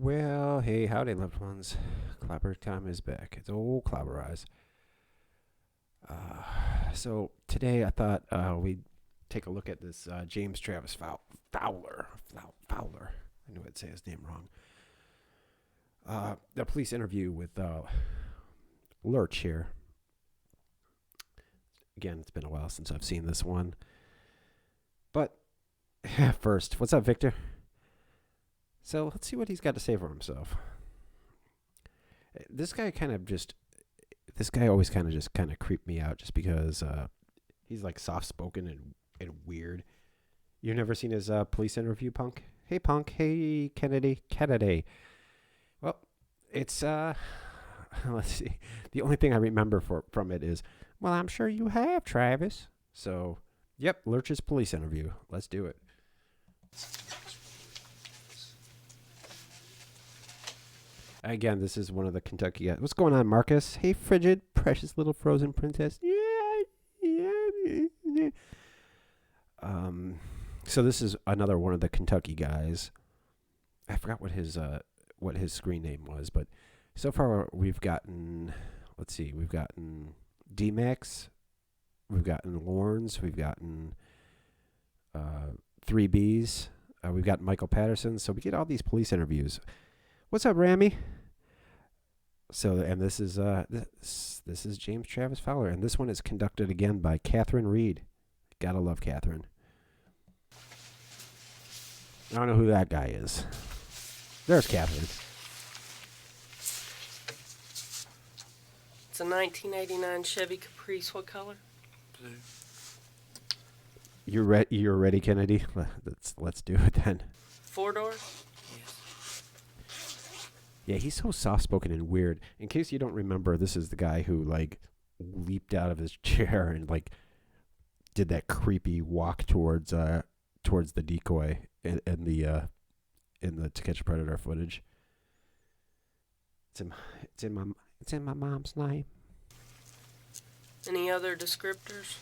Well, hey, howdy, loved ones. Clapper time is back. It's old Clapper Eyes. So today I thought we'd take a look at this James Travis Fowler. I knew I'd say his name wrong. The police interview with Lurch here. Again, it's been a while since I've seen this one. But first, what's up, Victor? So let's see what he's got to say for himself. This guy always kind of creeped me out just because he's like soft spoken and weird. You've never seen his police interview, Punk? Hey, Punk. Hey, Kennedy. Well, it's let's see. The only thing I remember from it is, well, I'm sure you have, Travis. So, yep, Lurch's police interview. Let's do it. Again, this is one of the Kentucky guys. What's going on, Marcus? Hey, frigid, precious little frozen princess. Yeah. So this is another one of the Kentucky guys. I forgot what his screen name was, but so far we've gotten, we've gotten D-Max, we've gotten Lawrence, we've gotten 3Bs, we've got Michael Patterson. So we get all these police interviews. What's up, Rami? So, and this is this is James Travis Fowler, and this one is conducted again by Catherine Reed. Gotta love Catherine. I don't know who that guy is. There's Catherine. It's a 1989 Chevy Caprice. What color? Blue. You're ready, Kennedy? Let's do it then. 4-door? Yes. Yeah, he's so soft-spoken and weird. In case you don't remember, this is the guy who like leaped out of his chair and like did that creepy walk towards the decoy in the To Catch a Predator footage. It's in my mom's name. Any other descriptors?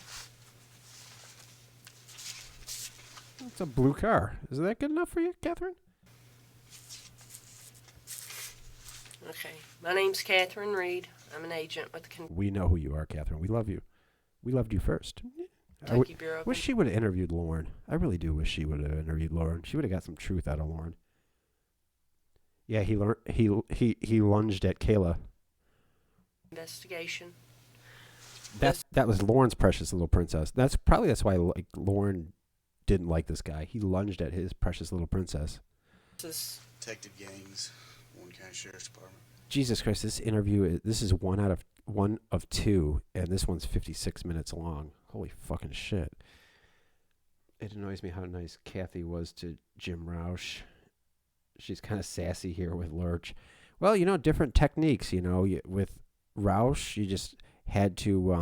It's a blue car. Is that good enough for you, Catherine? Okay. My name's Catherine Reed. I'm an agent with the We know who you are, Catherine. We love you. We loved you first. Kentucky Bureau. Wish she would have interviewed Lauren. I really do wish she would have interviewed Lauren. She would have got some truth out of Lauren. Yeah, he lunged at Kayla. Investigation. That was Lauren's precious little princess. That's why like Lauren didn't like this guy. He lunged at his precious little princess. This Detective Gaines, Warren County Sheriff's Department. Jesus Christ, this is one of two, and this one's 56 minutes long. Holy fucking shit. It annoys me how nice Kathy was to Jim Roush. She's kind of sassy here with Lurch. Well, different techniques, with Roush, you just had to,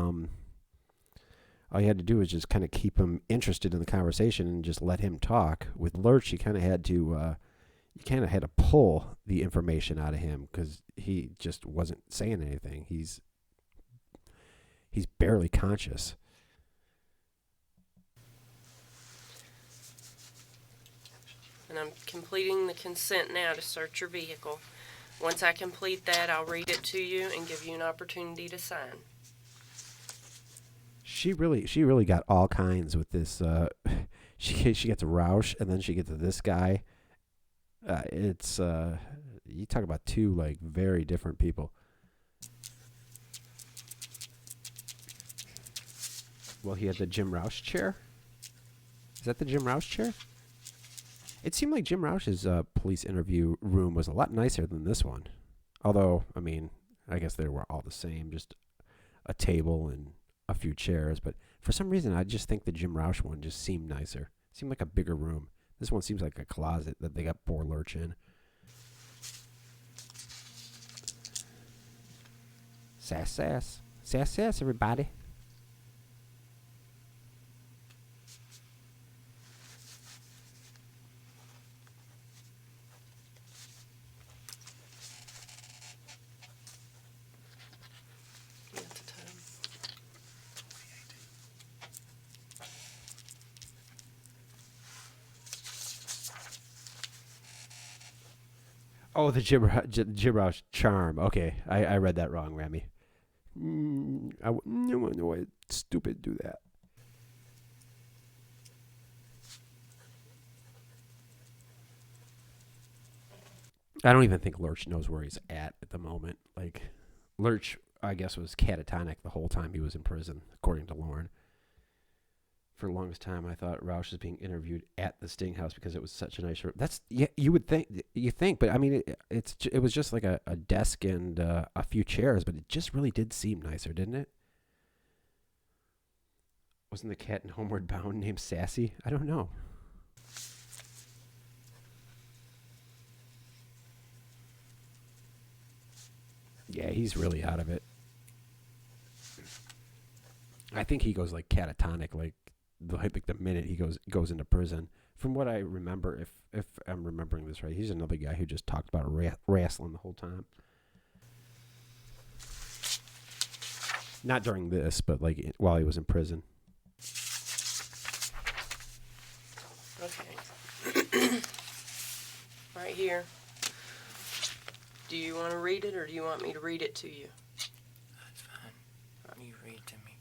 all you had to do was just kind of keep him interested in the conversation and just let him talk. With Lurch, you kind of had to, pull the information out of him because he just wasn't saying anything. He's barely conscious. and I'm completing the consent now to search your vehicle. Once I complete that, I'll read it to you and give you an opportunity to sign. She really got all kinds with this. She gets Roush, and then she gets this guy. It's you talk about two like very different people. Well, he had the Jim Roush chair. Is that the Jim Roush chair? It seemed like Jim Roush's police interview room was a lot nicer than this one. Although, I mean, I guess they were all the same, just a table and a few chairs. But for some reason, I just think the Jim Roush one just seemed nicer. Seemed like a bigger room. This one seems like a closet that they got poor Lurch in. Sass, sass. Sass, sass, everybody. At the time. Oh, the Gibrouche charm. Okay, I read that wrong, Remy. No, it's stupid. Do that. I don't even think Lurch knows where he's at the moment. Like, Lurch, I guess, was catatonic the whole time he was in prison, according to Lauren. For the longest time, I thought Roush was being interviewed at the Sting House because it was such a nice room. That's you would think, but I mean, it was just like a desk and a few chairs, but it just really did seem nicer, didn't it? Wasn't the cat in Homeward Bound named Sassy? I don't know. Yeah, he's really out of it. I think he goes like catatonic, like the minute he goes into prison. From what I remember, if I'm remembering this right, he's another guy who just talked about wrestling the whole time. Not during this, but like while he was in prison. Okay. Right here. Do you want to read it, or do you want me to read it to you? That's fine. You read to me.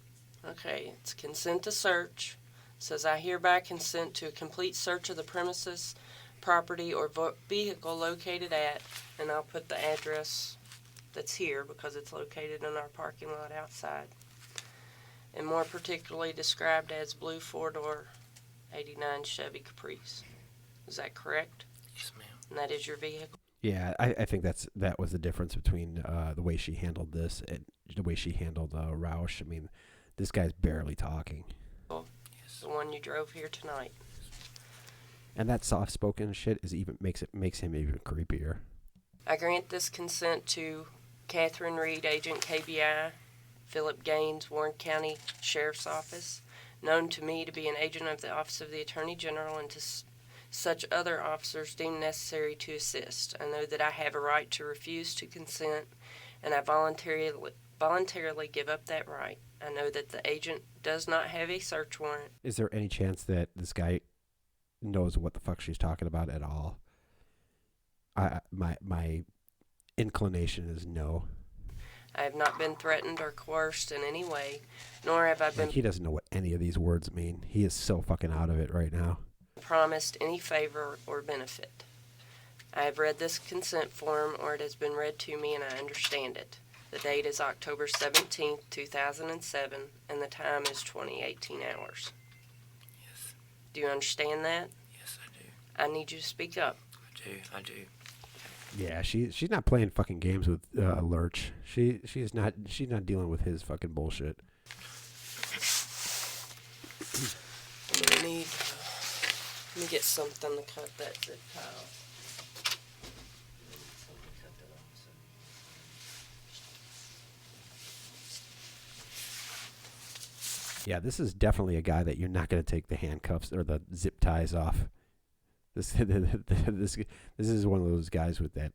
Okay, it's consent to search. It says, I hereby consent to a complete search of the premises, property, or vehicle located at, and I'll put the address that's here because it's located in our parking lot outside, and more particularly described as blue four-door 89 Chevy Caprice. Is that correct? Yes, ma'am. And that is your vehicle? Yeah, I think that was the difference between the way she handled this and the way she handled Roush. I mean, this guy's barely talking. Yes. The one you drove here tonight. And that soft-spoken shit makes him even creepier. I grant this consent to Catherine Reed, Agent KBI, Philip Gaines, Warren County Sheriff's Office, known to me to be an agent of the Office of the Attorney General, and to such other officers deemed necessary to assist. I know that I have a right to refuse to consent, and I voluntarily give up that right. I know that the agent does not have a search warrant. Is there any chance that this guy knows what the fuck she's talking about at all? My inclination is no. I have not been threatened or coerced in any way, nor have I been He doesn't know what any of these words mean. He is so fucking out of it right now. promised any favor or benefit. I have read this consent form, or it has been read to me, and I understand it. The date is October 17th, 2007, and the time is 20:18 hours. Yes. Do you understand that? Yes, I do. I need you to speak up. I do. Yeah, she's not playing fucking games with Lurch. She's not dealing with his fucking bullshit. I'm gonna need. Let me get something to cut that zip tie off. Yeah, this is definitely a guy that you're not going to take the handcuffs or the zip ties off. This is one of those guys with that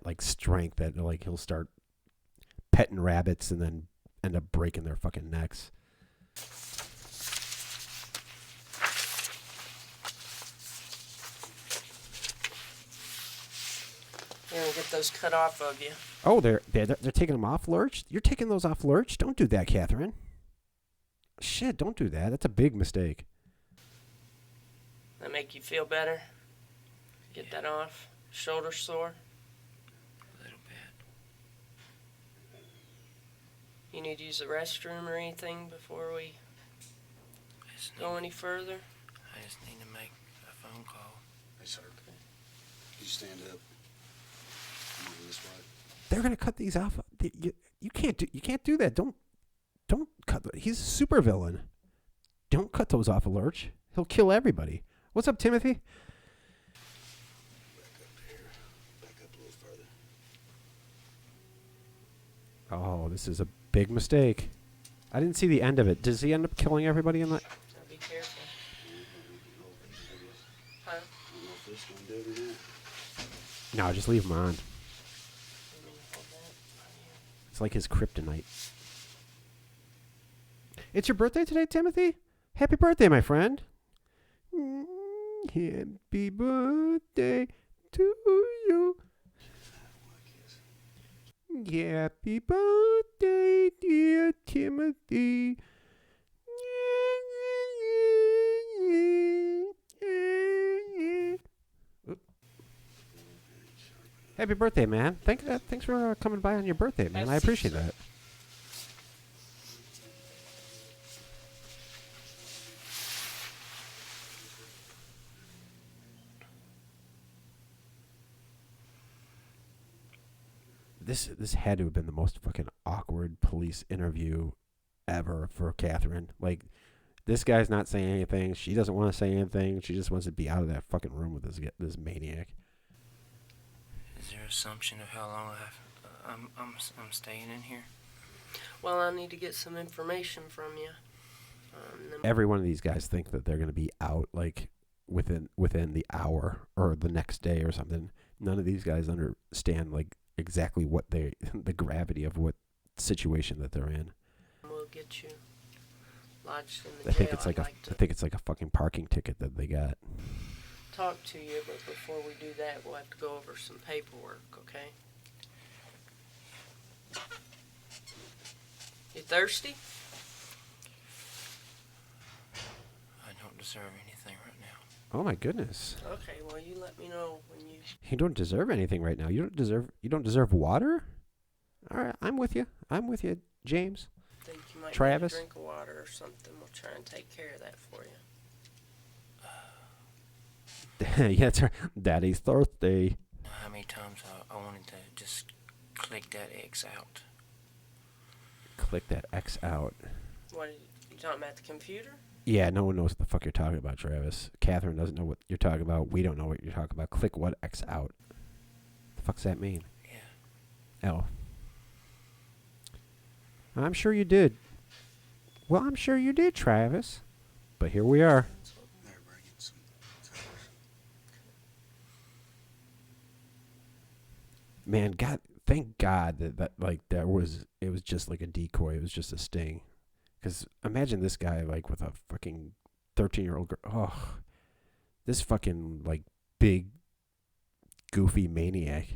like strength that like he'll start petting rabbits and then end up breaking their fucking necks. You're gonna get those cut off of you. Oh, they're taking them off, Lurch? You're taking those off, Lurch? Don't do that, Catherine. Shit, don't do that. That's a big mistake. That make you feel better? Get that off. Shoulder sore? A little bit. You need to use the restroom or anything before we I just go need, any further? I just need to make a phone call. Hey, sir. You stand up. I'm moving this way. They're gonna cut these off. You can't do that. Don't cut. He's a supervillain. Don't cut those off, Lurch. He'll kill everybody. What's up, Timothy? Back up here. Back up a little further. Oh, this is a big mistake. I didn't see the end of it. Does he end up killing everybody in that? Now be careful. Huh? I don't know if this is going to do it or not. No, just leave him on. You want me to hold that? It's like his kryptonite. It's your birthday today, Timothy? Happy birthday, my friend. Happy birthday to you. Happy birthday, dear Timothy. Happy birthday, man. Thanks for coming by on your birthday, man. I appreciate that. This had to have been the most fucking awkward police interview ever for Catherine. Like, this guy's not saying anything. She doesn't want to say anything. She just wants to be out of that fucking room with this maniac. Is there assumption of how long I'm staying in here? Well, I need to get some information from you. Every one of these guys think that they're going to be out like within the hour or the next day or something. None of these guys understand like exactly what the gravity of what situation that they're in. We'll get you lodged in the I jail. think it's like a fucking parking ticket that they got. Talk to you, but before we do that, we'll have to go over some paperwork, okay? You thirsty? I don't deserve anything right now. Oh my goodness. Okay, well, you let me know when you... You don't deserve anything right now. You don't deserve water? All right, I'm with you, James. think you might Travis? need a drink of water or something. We'll try and take care of that for you. Yeah, it's her Daddy's thirsty. How many times I wanted to just click that X out? Click that X out. What are you talking about, the computer? Yeah, no one knows what the fuck you're talking about, Travis. Catherine doesn't know what you're talking about. We don't know what you're talking about. Click what X out? The fuck's that mean? Yeah. Oh. I'm sure you did. Well, I'm sure you did, Travis. But here we are. They're bringing some colors. Man, thank God that it was just like a decoy. It was just a sting. Because imagine this guy like with a fucking 13-year-old girl. Oh, this fucking like big, goofy maniac.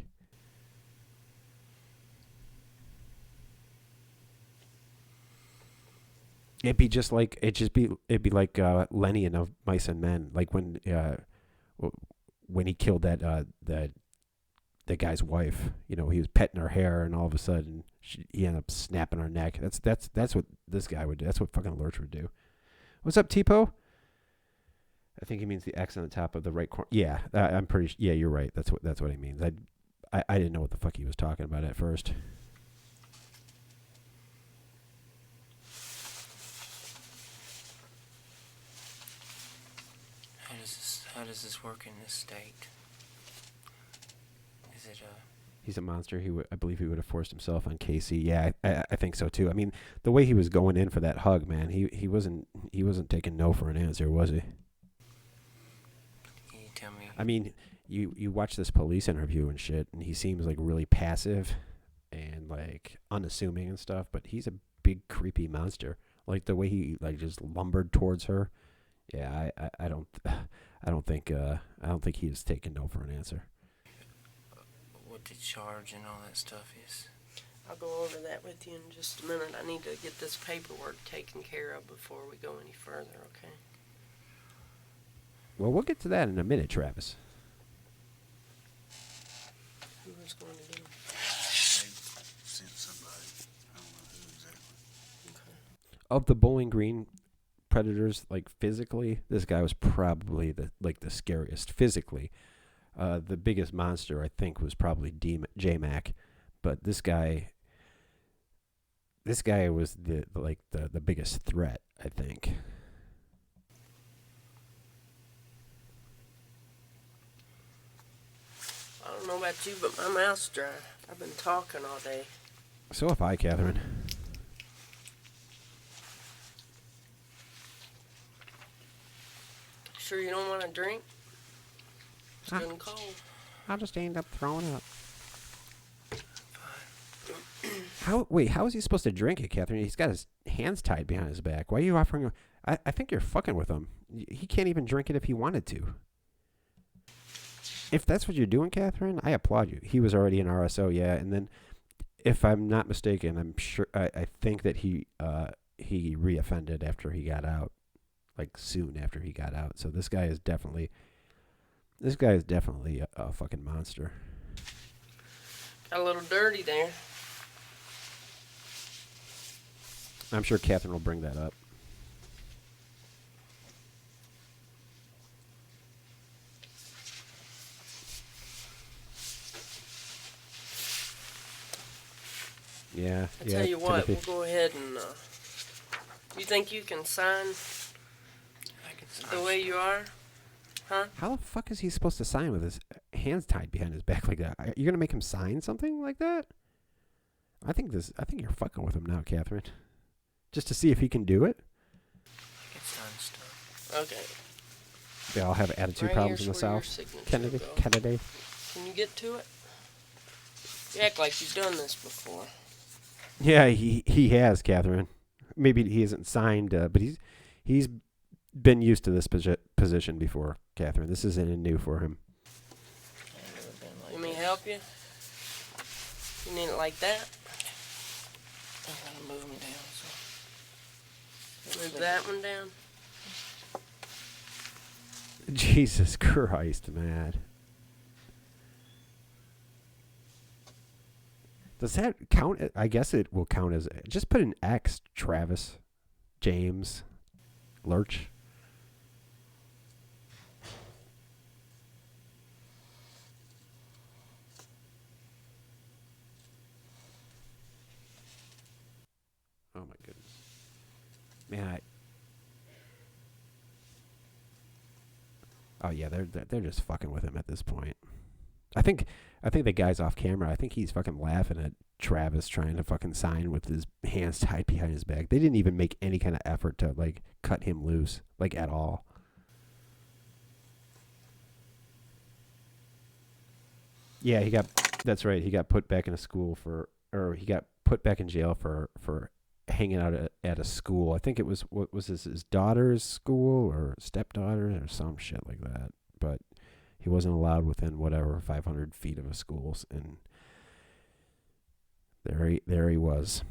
It'd be like Lenny in Of Mice and Men, like when he killed that guy's wife. You know, he was petting her hair, and all of a sudden he ended up snapping her neck. That's what this guy would do. That's what fucking Lurch would do. What's up, Tipo? I think he means the X on the top of the right corner. Yeah, I'm pretty. Yeah, you're right. That's what he means. I didn't know what the fuck he was talking about at first. How does this work in this state? Is it He's a monster. I believe he would have forced himself on Casey. Yeah, I think so too. I mean, the way he was going in for that hug, man, he wasn't taking no for an answer, was he? Can you tell me? I mean, you watch this police interview and shit, and he seems like really passive and like unassuming and stuff, but he's a big creepy monster. Like the way he like just lumbered towards her. Yeah, I don't think he was taking no for an answer. What the charge and all that stuff is? I'll go over that with you in just a minute. I need to get this paperwork taken care of before we go any further, okay? Well, we'll get to that in a minute, Travis. Who was going to get them? They sent somebody. I don't know who exactly. Okay. Of the Bowling Green predators, like physically, this guy was probably the scariest physically. The biggest monster, I think, was probably J-Mac, but this guy was the biggest threat, I think. I don't know about you, but my mouth's dry. I've been talking all day. So have I, Catherine. Sure you don't want a drink? It's good and cold. I'll just end up throwing up. Fine. How is he supposed to drink it, Catherine? He's got his hands tied behind his back. Why are you offering him? I think you're fucking with him. He can't even drink it if he wanted to. if that's what you're doing, Catherine, I applaud you. He was already an RSO, yeah, and then if I'm not mistaken, I'm sure I think that he reoffended after he got out, like soon after he got out. So this guy is definitely a fucking monster. Got a little dirty there. I'm sure Catherine will bring that up. Yeah. I tell you what, we'll go ahead and. You think you can sign I can the sign. way you are? Huh? How the fuck is he supposed to sign with his hands tied behind his back like that? You're gonna make him sign something like that? I think you're fucking with him now, Catherine. Just to see if he can do it. I can sign stuff. Okay. They all have attitude Right problems in here's the where your South. signature Kennedy. will go. Kennedy. Can you get to it? You act like you've done this before. Yeah, he has, Catherine. Maybe he hasn't signed, but he's been used to this position before, Catherine. This isn't new for him. I've never been like You mean this. help you? You need it like that? I gotta move me down. So. Move that one down? Jesus Christ, man. Does that count? I guess it will count as... Just put an X, Travis, James, Lurch. Oh my goodness. Man, oh yeah, they're just fucking with him at this point. I think the guy's off camera. I think he's fucking laughing at Travis trying to fucking sign with his hands tied behind his back. They didn't even make any kind of effort to like cut him loose, like at all. Yeah, that's right. He got put back in he got put back in jail for hanging out at a school. I think it was, what was this, his daughter's school or stepdaughter or some shit like that. But he wasn't allowed within whatever 500 feet of a school, and there he was.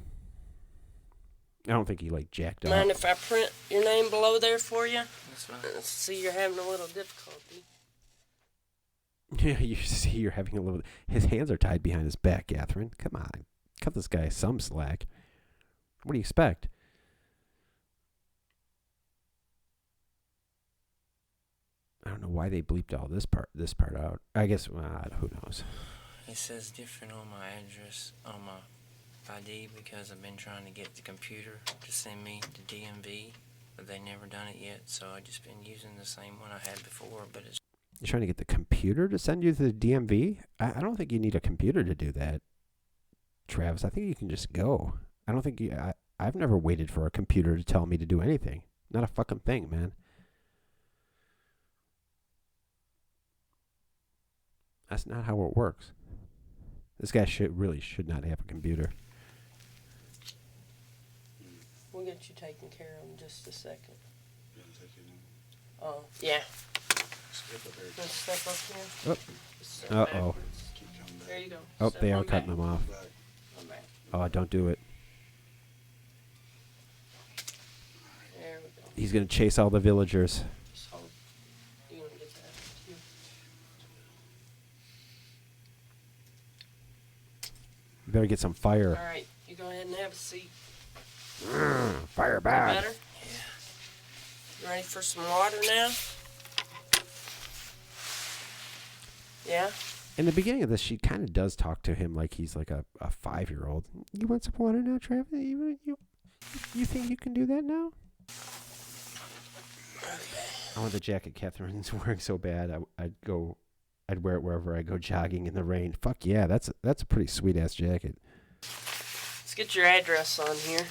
I don't think he like jacked Mind up. if I print your name below there for you? That's fine. See, you're having a little difficulty. Yeah, you see, you're having a little. His hands are tied behind his back, Catherine. Come on, cut this guy some slack. What do you expect? I don't know why they bleeped all this part out. I guess who knows. It says different on my address on my ID because I've been trying to get the computer to send me the DMV, but they never done it yet. So I just been using the same one I had before, but it's. You're trying to get the computer to send you to the DMV? I don't think you need a computer to do that, Travis. I think you can just go. I don't think I've never waited for a computer to tell me to do anything. Not a fucking thing, man. That's not how it works. This guy should not have a computer. We'll get you taken care of in just a second. You gonna take it in? Oh, yeah. Skip up there. Let's step up here. Oh. Step Uh-oh. backwards. Keep coming back. There you go. Oh, Step they are on cutting back. him off. Back. On back. Oh, don't do it. There we go. He's going to chase all the villagers. Just hold. You gonna get that? You- You better get some fire. All right. You go ahead and have a seat. Fire Feel bad. better? You ready for some water now? Yeah? In the beginning of this, she kind of does talk to him like he's like a 5-year-old. You want some water now, Travis? You think you can do that now? I want the jacket Catherine's wearing so bad. I'd wear it wherever I go jogging in the rain. Fuck yeah, that's a pretty sweet ass jacket. Let's get your address on here.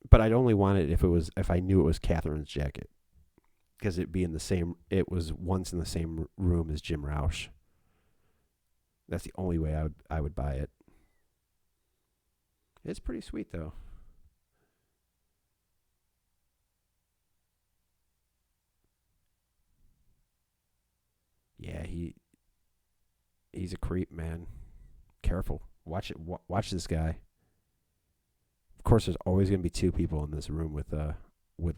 But I'd only want it if I knew it was Catherine's jacket, because it was once in the same room as Jim Roush. That's the only way I would buy it. It's pretty sweet though. Yeah, He's a creep, man. Careful. Watch it. Watch this guy. Of course, there's always gonna be two people in this room with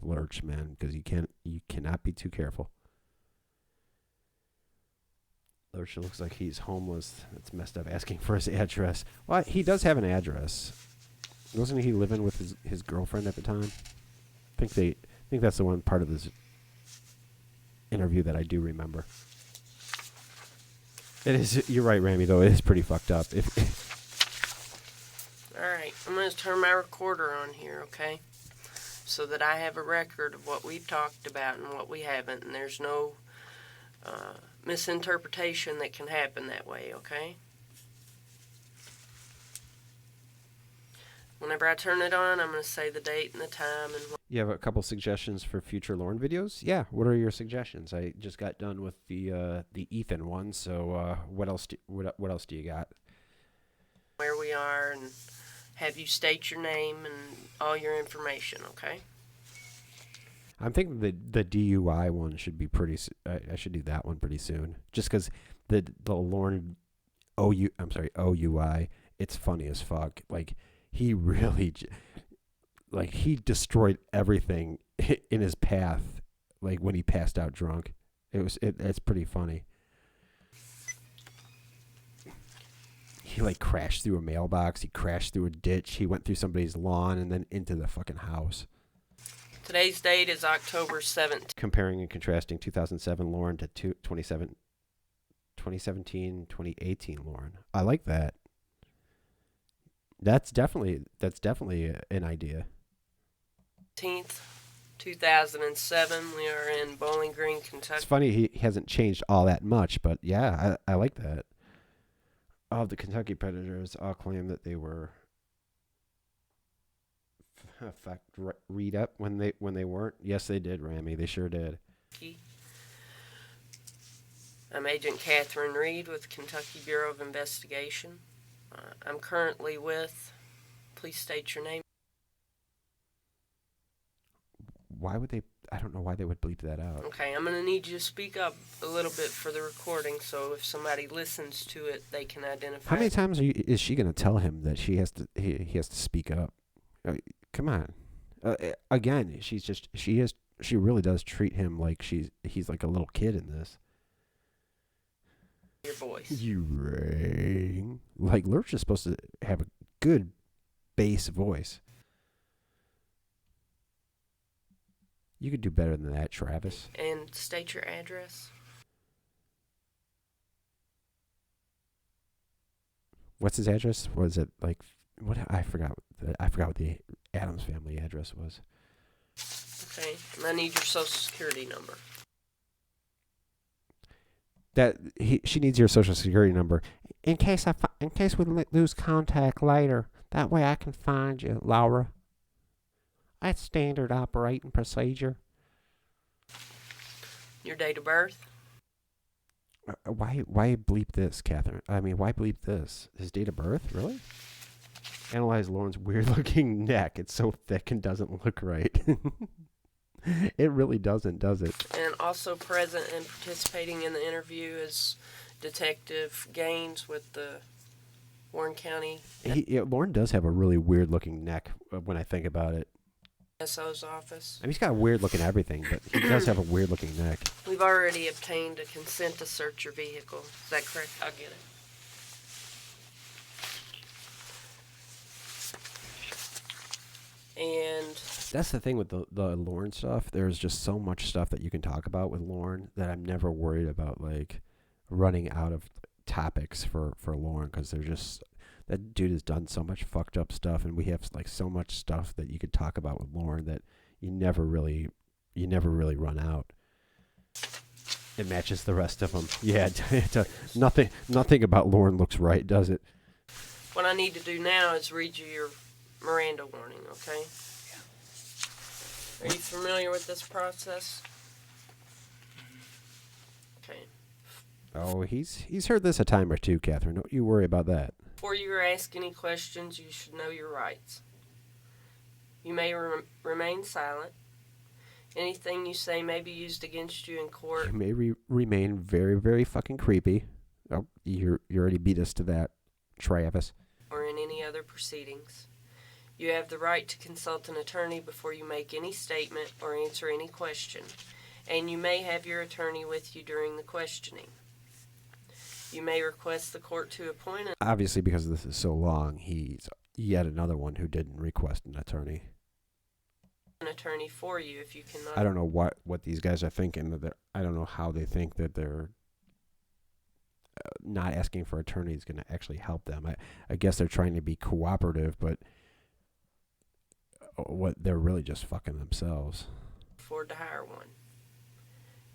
Lurch, man, because you cannot be too careful. Lurch looks like he's homeless. That's messed up. Asking for his address. Well, he does have an address. Wasn't he living with his girlfriend at the time? I think that's the one part of this interview that I do remember. It is. You're right, Rami. Though it is pretty fucked up. All right, I'm going to turn my recorder on here, okay? So that I have a record of what we've talked about and what we haven't, and there's no misinterpretation that can happen that way, okay? Whenever I turn it on, I'm going to say the date and the time and You have a couple suggestions for future Lauren videos? Yeah. What are your suggestions? I just got done with the Ethan one. So what else do you got? where we are, and have you state your name and all your information, okay? I'm thinking the DUI one should be pretty. I should do that one pretty soon. Just because the Lauren OUI, it's funny as fuck. Like he really, like he destroyed everything in his path. Like when he passed out drunk, it's pretty funny. He like crashed through a mailbox. He crashed through a ditch. He went through somebody's lawn and then into the fucking house. Today's date is October 7th. Comparing and contrasting 2007 Lauren to 2017, 2018 Lauren. I like that. That's definitely an idea. 10th, 2007. We are in Bowling Green, Kentucky. It's funny he hasn't changed all that much, but yeah, I like that. All of the Kentucky Predators all claim that they were read up when they weren't. Yes, they did, Rami. They sure did. I'm Agent Catherine Reed with Kentucky Bureau of Investigation. I'm currently with. Please state your name. Why would they? I don't know why they would bleep that out. Okay, I'm going to need you to speak up a little bit for the recording, so if somebody listens to it, they can identify. How many times is she going to tell him that he has to speak up? Come on. Again, she really does treat him like he's like a little kid in this. Your voice. You ring. Like Lurch is supposed to have a good bass voice. You could do better than that, Travis. And state your address. What's his address? Was it like what? I forgot what the Addams family address was. Okay, and I need your social security number. She needs your social security number in case we lose contact later. That way I can find you, Laura. That's standard operating procedure. Your date of birth. Why bleep this, Catherine? I mean, why bleep this? His date of birth, really? Analyze Lauren's weird-looking neck. It's so thick and doesn't look right. It really doesn't, does it? And also present and participating in the interview is Detective Gaines with the Warren County Lauren does have a really weird-looking neck when I think about it. SO's office. I mean, he's got a weird-looking everything, but he does have a weird-looking neck. We've already obtained a consent to search your vehicle. Is that correct? I'll get it. And That's the thing with the Lauren stuff. There's just so much stuff that you can talk about with Lauren that I'm never worried about, like, running out of topics for Lauren, because they're just... That dude has done so much fucked up stuff, and we have like so much stuff that you could talk about with Lauren that you never really run out. It matches the rest of them. Yeah, nothing about Lauren looks right, does it? what I need to do now is read you your Miranda warning, okay? Yeah. Are you familiar with this process? Okay. Oh, he's heard this a time or two, Catherine. Don't you worry about that. Before you ask any questions, you should know your rights. You may remain silent. Anything you say may be used against you in court. You may remain very, very fucking creepy. Oh, you already beat us to that, Travis. or in any other proceedings. You have the right to consult an attorney before you make any statement or answer any question, and you may have your attorney with you during the questioning. You may request the court to appoint Obviously, because this is so long, he's yet another one who didn't request an attorney. an attorney for you if you cannot. I don't know what these guys are thinking. I don't know how they think that they're not asking for attorney is going to actually help them. I guess they're trying to be cooperative, but what they're really just fucking themselves. afford to hire one.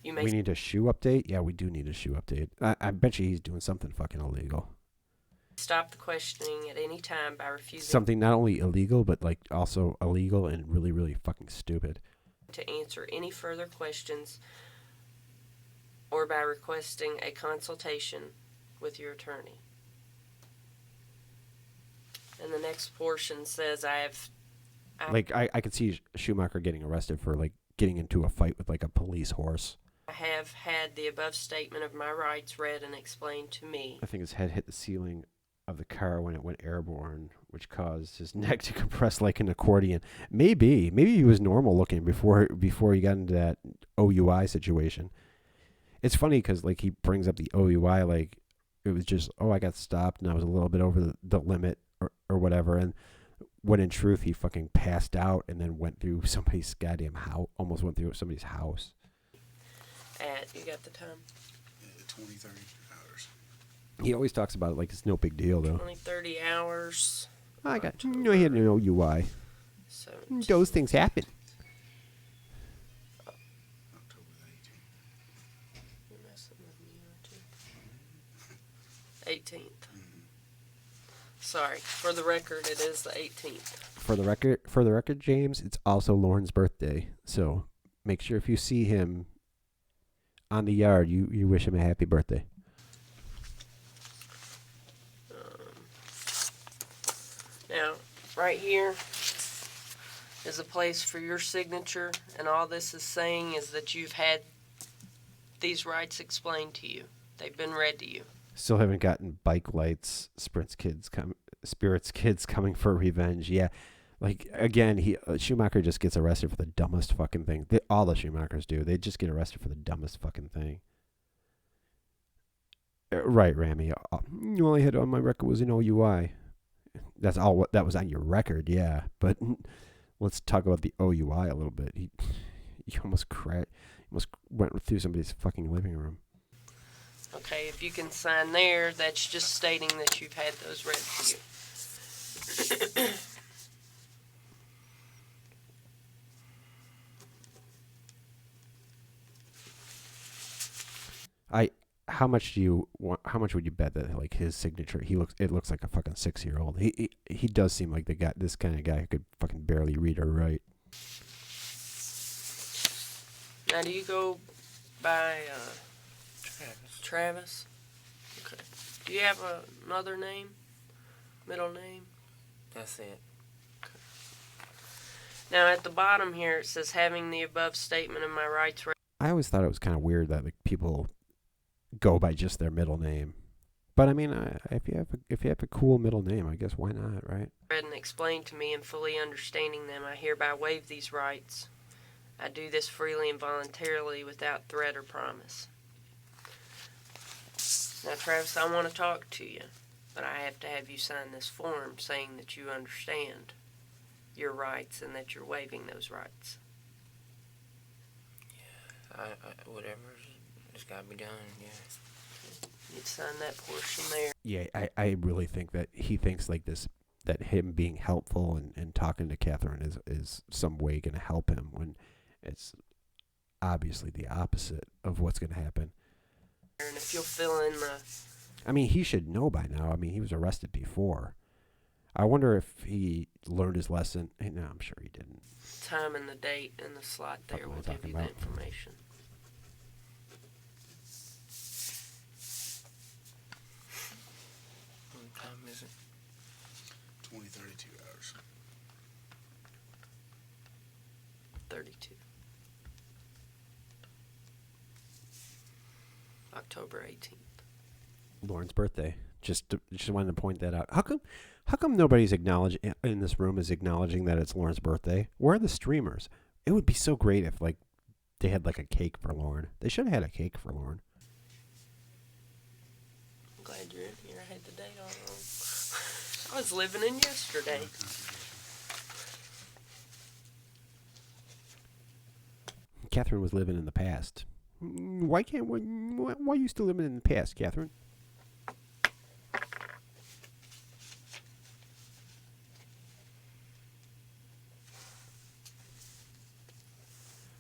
You We may need a shoe update. Yeah, we do need a shoe update. I bet you he's doing something fucking illegal. stop the questioning at any time by refusing Something not only illegal, but like also illegal and really, really fucking stupid. to answer any further questions or by requesting a consultation with your attorney. And the next portion says Like I could see Schumacher getting arrested for like getting into a fight with like a police horse. I have had the above statement of my rights read and explained to me. I think his head hit the ceiling of the car when it went airborne, which caused his neck to compress like an accordion. Maybe he was normal looking before he got into that OUI situation. It's funny because like he brings up the OUI like it was just, oh, I got stopped and I was a little bit over the limit or whatever, and when in truth he fucking passed out and then went through somebody's goddamn house, almost went through somebody's house. You got the time? 20, 30 hours. He always talks about it like it's no big deal though. Only 30 hours. I got he had no OUI. So Those things happen. October the 18th. you're messing with me, aren't you? 18th. Sorry, for the record, it is the 18th. For the record, James, it's also Lauren's birthday. So make sure if you see him on the yard, you wish him a happy birthday. Now, right here is a place for your signature, and all this is saying is that you've had these rights explained to you. They've been read to you. Still haven't gotten bike lights. Spirits kids coming for revenge. Yeah, like again, Schumacher just gets arrested for the dumbest fucking thing. All the Schumachers do. They just get arrested for the dumbest fucking thing. Right, Rami. You only had on my record was an OUI. That's all. That was on your record, yeah. But let's talk about the OUI a little bit. He almost went through somebody's fucking living room. Okay, if you can sign there, that's just stating that you've had those read to you. How much do you want? How much would you bet that like his signature? It looks like a fucking 6-year-old. He does seem like this kind of guy who could fucking barely read or write. Now, do you go by Travis. Travis? Okay. Do you have another name? Middle name? That's it. Now, at the bottom here, it says, having the above statement of my rights read. I always thought it was kind of weird that like people go by just their middle name. But I mean, if you have a cool middle name, I guess why not, right? Read and explained to me, and fully understanding them, I hereby waive these rights. I do this freely and voluntarily without threat or promise. Now, Travis, I want to talk to you, but I have to have you sign this form saying that you understand your rights and that you're waiving those rights. I whatever. It's got to be done, yeah. You'd sign that portion there. Yeah, I really think that he thinks like this, that him being helpful and talking to Catherine is some way going to help him when it's obviously the opposite of what's going to happen. And if you'll fill in the I mean, he should know by now. I mean, he was arrested before. I wonder if he learned his lesson. No, I'm sure he didn't. time and the date and the slot there What am I will give talking you the about? information. What time is it? 20, 32 hours. 32. October 18th. Lauren's birthday. Just wanted to point that out. How come nobody's acknowledging in this room is acknowledging that it's Lauren's birthday? Where are the streamers? It would be so great if like they had like a cake for Lauren. They should have had a cake for Lauren. I'm glad you're in here. I had the date all wrong. I was living in yesterday. Catherine was living in the past. Why are you still living in the past, Catherine?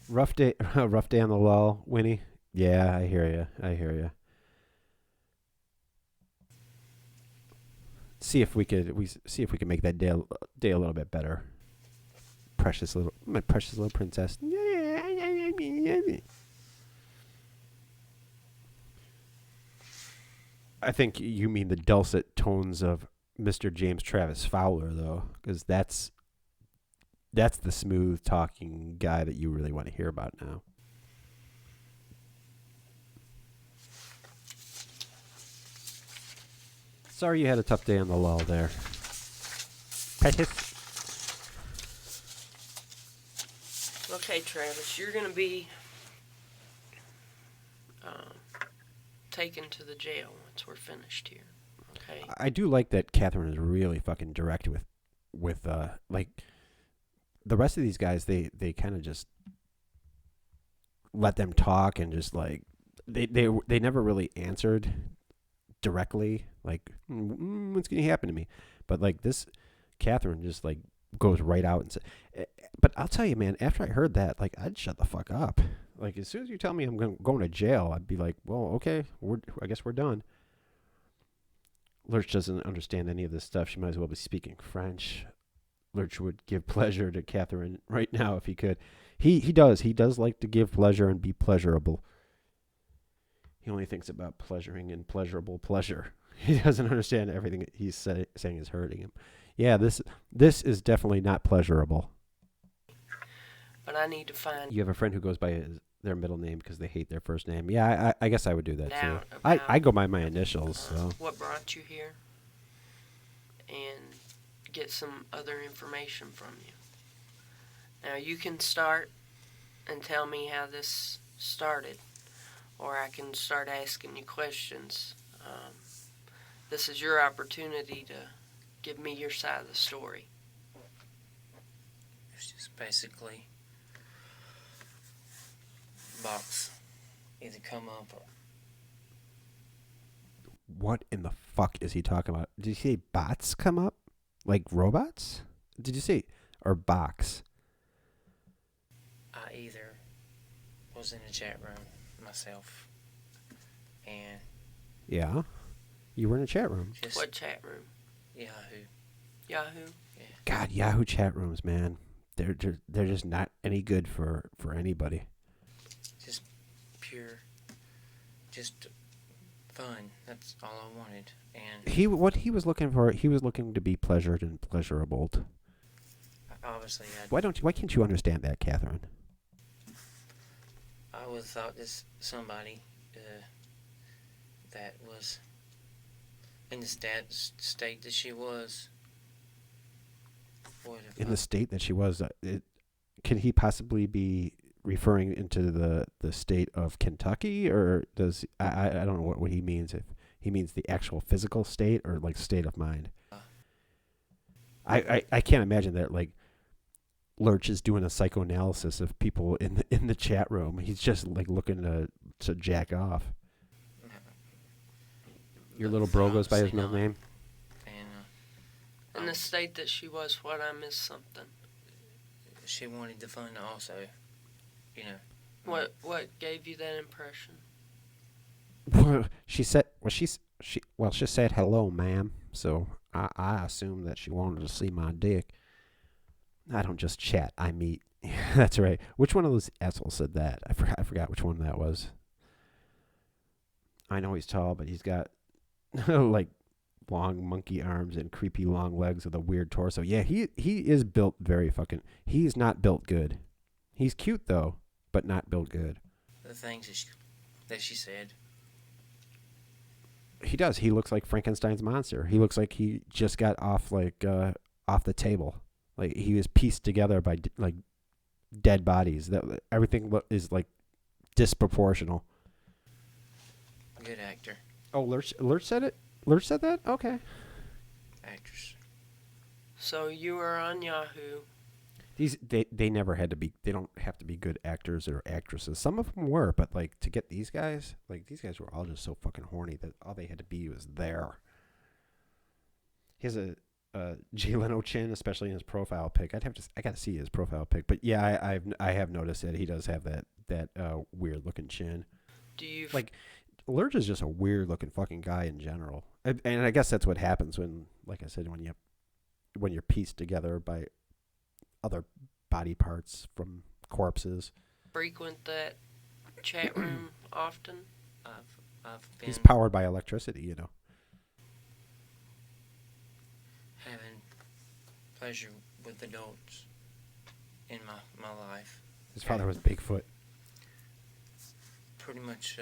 Rough day on the lull, Winnie. Yeah, I hear you. See if we could make that day a little bit better. My precious little princess. I think you mean the dulcet tones of Mr. James Travis Fowler, though, because that's the smooth talking guy that you really want to hear about now. Sorry you had a tough day on the lull there. Precious. Okay, Travis, you're going to be taken to the jail once we're finished here. Okay? I do like that Catherine is really fucking direct with like the rest of these guys. They kind of just let them talk and just like they never really answered directly like what's going to happen to me, but like this Catherine just like goes right out and says. But I'll tell you, man, after I heard that, like, I'd shut the fuck up. Like, as soon as you tell me I'm going to jail, I'd be like, well, okay, I guess we're done. Lurch doesn't understand any of this stuff. She might as well be speaking French. Lurch would give pleasure to Catherine right now if he could. He does. He does like to give pleasure and be pleasurable. He only thinks about pleasuring and pleasurable pleasure. He doesn't understand everything that he's saying is hurting him. Yeah, this is definitely not pleasurable. But I need to find You have a friend who goes by their middle name because they hate their first name. Yeah, I guess I would do that too. out I go by my initials. So what brought you here and get some other information from you. Now, you can start and tell me how this started, or I can start asking you questions. This is your opportunity to give me your side of the story. It's just basically box either come up or what in the fuck is he talking about? Did you say bots come up? Like robots? Did you say or box? I either was in the chat room myself and Yeah. You were in a chat room. just What chat room? Yahoo. Yahoo? God, Yahoo chat rooms, man. They're just not any good for anybody. Just pure, just fun. That's all I wanted. And What he was looking for, he was looking to be pleasured and pleasurable. obviously Why can't you understand that, Catherine? I would have thought this somebody that was in the state that she was would have In the state that she was, can he possibly be referring into the state of Kentucky, or does I don't know what he means, if he means the actual physical state or like state of mind. I can't imagine that like Lurch is doing a psychoanalysis of people in the chat room. He's just like looking to jack off. Your little bro goes by his middle name. And In the state that she was, what, I missed something. she wanted the fun also, you know. What gave you that impression? She said, she said hello, ma'am. So I assume that she wanted to see my dick. I don't just chat, I meet. That's right. Which one of those assholes said that? I forgot which one that was. I know he's tall, but he's got like long monkey arms and creepy long legs with a weird torso. Yeah, he is built very fucking. He's not built good. He's cute though, but not built good. The things that she said. He does. He looks like Frankenstein's monster. He looks like he just got off off the table. Like he was pieced together by like dead bodies. That everything is like disproportional. Good actor. Oh, Lurch said it. Lurch said that. Okay. Actress. So you were on Yahoo. They never had to be. They don't have to be good actors or actresses. Some of them were, but like to get these guys, like these guys were all just so fucking horny that all they had to be was there. He has a Jay Leno chin, especially in his profile pic. I got to see his profile pic, but yeah, I have noticed that he does have that weird looking chin. Do you Like Lurch is just a weird looking fucking guy in general, and I guess that's what happens when, like I said, when you're pieced together by other body parts from corpses. frequent that chat room often? I've been He's powered by electricity, you know. having pleasure with adults in my life. His father was Bigfoot. Pretty much,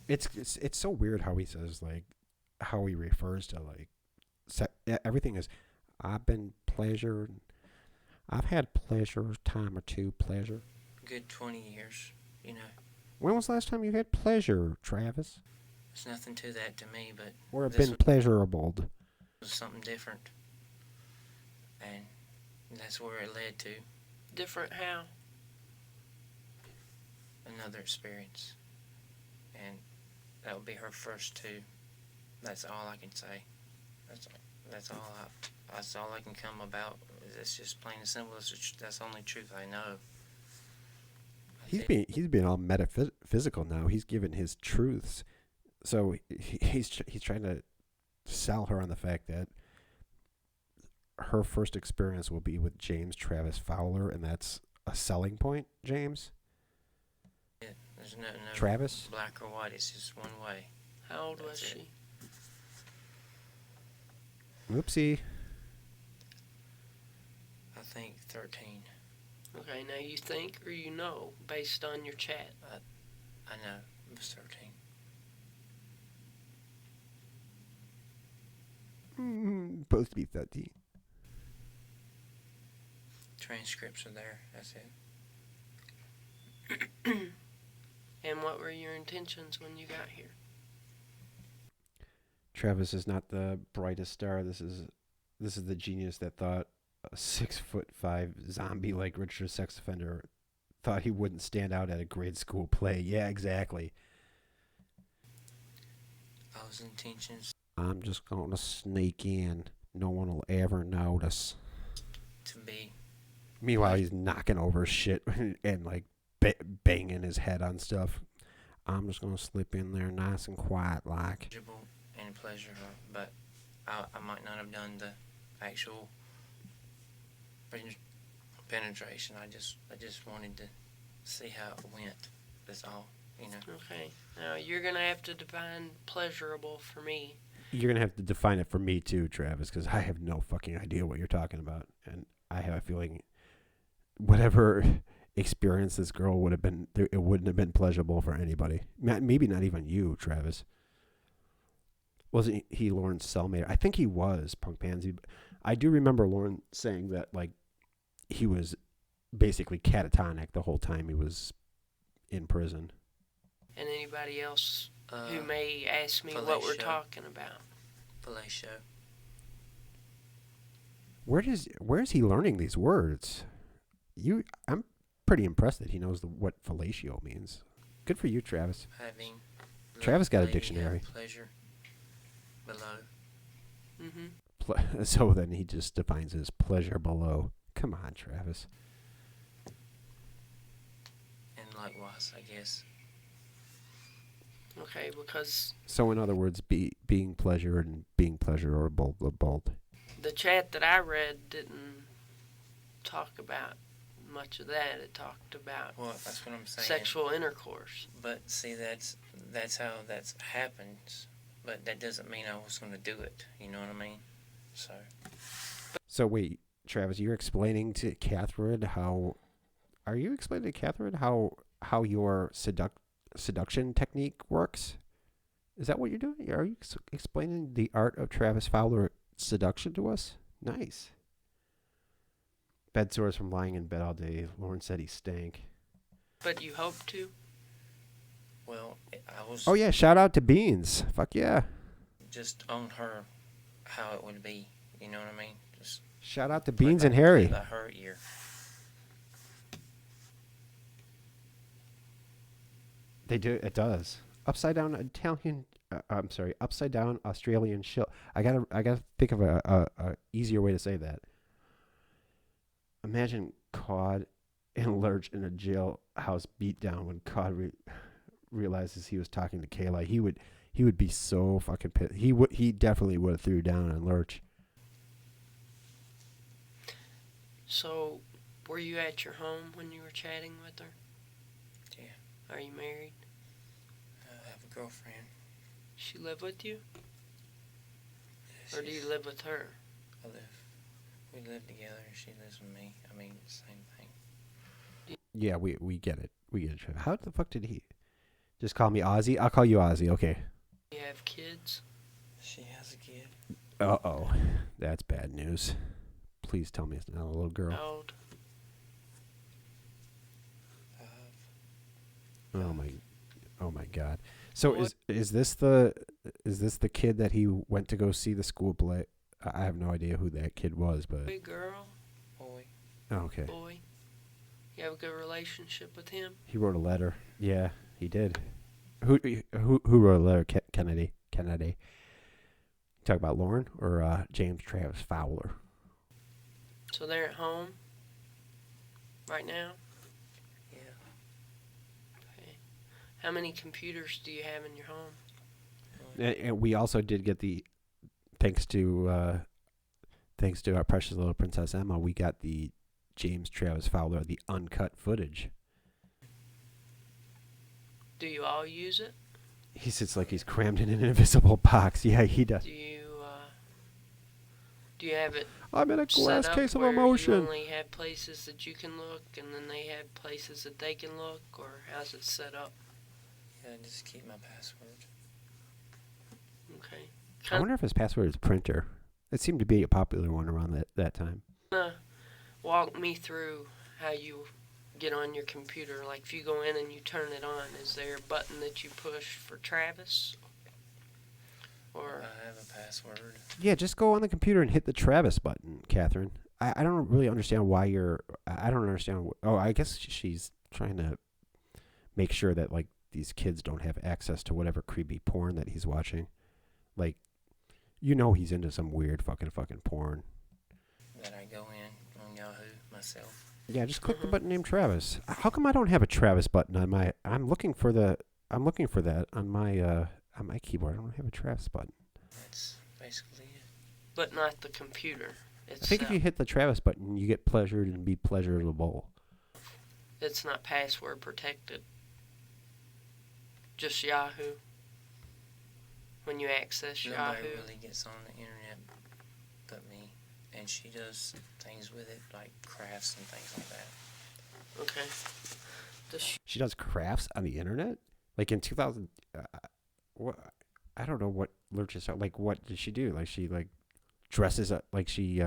It's so weird how he says like how he refers to like everything is. I've been pleasured. I've had pleasure, time or two pleasure. good 20 years, you know. When was the last time you had pleasure, Travis? There's nothing to that to me, but Or have this been pleasurable? was something different. And that's where it led to Different how? another experience. And that would be her first two. That's all I can say. That's all I can come about. It's just plain and simple. That's the only truth I know. He's being all metaphysical now. He's given his truths, so he's trying to sell her on the fact that her first experience will be with James Travis Fowler, and that's a selling point. James There's no Travis. black or white. It's just one way. How old was That's it. she? Oopsie. I think 13. Okay, now you think or you know based on your chat. I know it was 13. Supposed to be 13. Transcripts are there. That's it. And what were your intentions when you got here? Travis is not the brightest star. This is the genius that thought a 6'5" zombie like Richard sex offender thought he wouldn't stand out at a grade school play. Yeah, exactly. Those intentions I'm just gonna sneak in. No one will ever notice. to be Meanwhile, he's knocking over shit and like banging his head on stuff. I'm just gonna slip in there nice and quiet like. pleasurable and pleasure her, but I might not have done the actual penetration. I just wanted to see how it went. That's all, you know. Okay. Now you're gonna have to define pleasurable for me. You're gonna have to define it for me too, Travis, because I have no fucking idea what you're talking about, and I have a feeling whatever experience this girl would have been, it wouldn't have been pleasurable for anybody. Maybe not even you, Travis. Wasn't he Lauren's cellmate? I think he was, Punk Pansy. I do remember Lauren saying that like he was basically catatonic the whole time he was in prison. And anybody else who may ask me what we're Felicia. talking about. Fellatio. Where's he learning these words? I'm pretty impressed that he knows what fellatio means. Good for you, Travis. Having Travis got a lady have dictionary. pleasure below. Mm-hmm. So then he just defines his pleasure below. Come on, Travis. And likewise, I guess. Okay, because So in other words, being pleasure and being pleasurable, both. the chat that I read didn't talk about much of that. It talked about Well, that's what I'm saying. sexual intercourse. But see, that's how that happens. But that doesn't mean I was going to do it. You know what I mean? So wait, Travis, you're explaining to Catherine how? Are you explaining to Catherine how your seduction technique works? Is that what you're doing? Are you explaining the art of Travis Fowler seduction to us? Nice. Bed sores from lying in bed all day. Lauren said he stank. But you hope to? Well, I was Oh, yeah. Shout out to Beans. Fuck yeah. just on her how it would be. You know what I mean? Just Shout out to Beans and Harry. by her ear. They do. It does. Upside down Italian. I'm sorry. Upside down Australian shill. I gotta think of a easier way to say that. Imagine Cod and Lurch in a jailhouse beatdown when Cod realizes he was talking to Kayla. He would be so fucking pissed. He definitely would have threw down on Lurch. So, were you at your home when you were chatting with her? Yeah. Are you married? I have a girlfriend. She live with you? Yeah, Or do you live with her? We live together and she lives with me. I mean, same thing. Yeah, we get it. We get it. How the fuck did he just call me Ozzy? I'll call you Ozzy. Okay. You have kids? She has a kid. Uh-oh. That's bad news. Please tell me it's not a little girl. How old? 5. Oh my God. So is this the kid that he went to go see the school play? I have no idea who that kid was, but Boy, girl, Boy. oh, okay. boy. You have a good relationship with him? He wrote a letter. Yeah, he did. Who wrote a letter? Kennedy. Talk about Lauren or James Travis Fowler? So they're at home right now? Yeah. Okay. How many computers do you have in your home? And we also did get the thanks to our precious little princess Emma, we got the James Travis Fowler, the uncut footage. Do you all use it? He sits like he's crammed in an invisible box. Yeah, he does. Do you have it I'm in a glass set up case of where emotion. you only have places that you can look and then they have places that they can look, or how's it set up? Yeah, just keep my password. Okay. I wonder if his password is printer. It seemed to be a popular one around that time. Walk me through how you get on your computer. Like if you go in and you turn it on, is there a button that you push for Travis? Or I have a password. Yeah, just go on the computer and hit the Travis button, Catherine. I don't really understand why I don't understand. I guess she's trying to make sure that, like, these kids don't have access to whatever creepy porn that he's watching. Like, he's into some weird fucking porn. That I go in on Yahoo myself. Yeah, just click the button named Travis. How come I don't have a Travis button on my? I'm looking for that on my keyboard. I don't have a Travis button. That's basically it. but not the computer I itself. think if you hit the Travis button, you get pleasured and be pleasurable. It's not password protected. Just Yahoo. When you access Nobody Yahoo. really gets on the internet but me, and she does things with it like crafts and things like that. Okay. Does She does crafts on the internet? Like in 2000, what? I don't know what Lurch is like. What did she do? Like she like dresses up, like she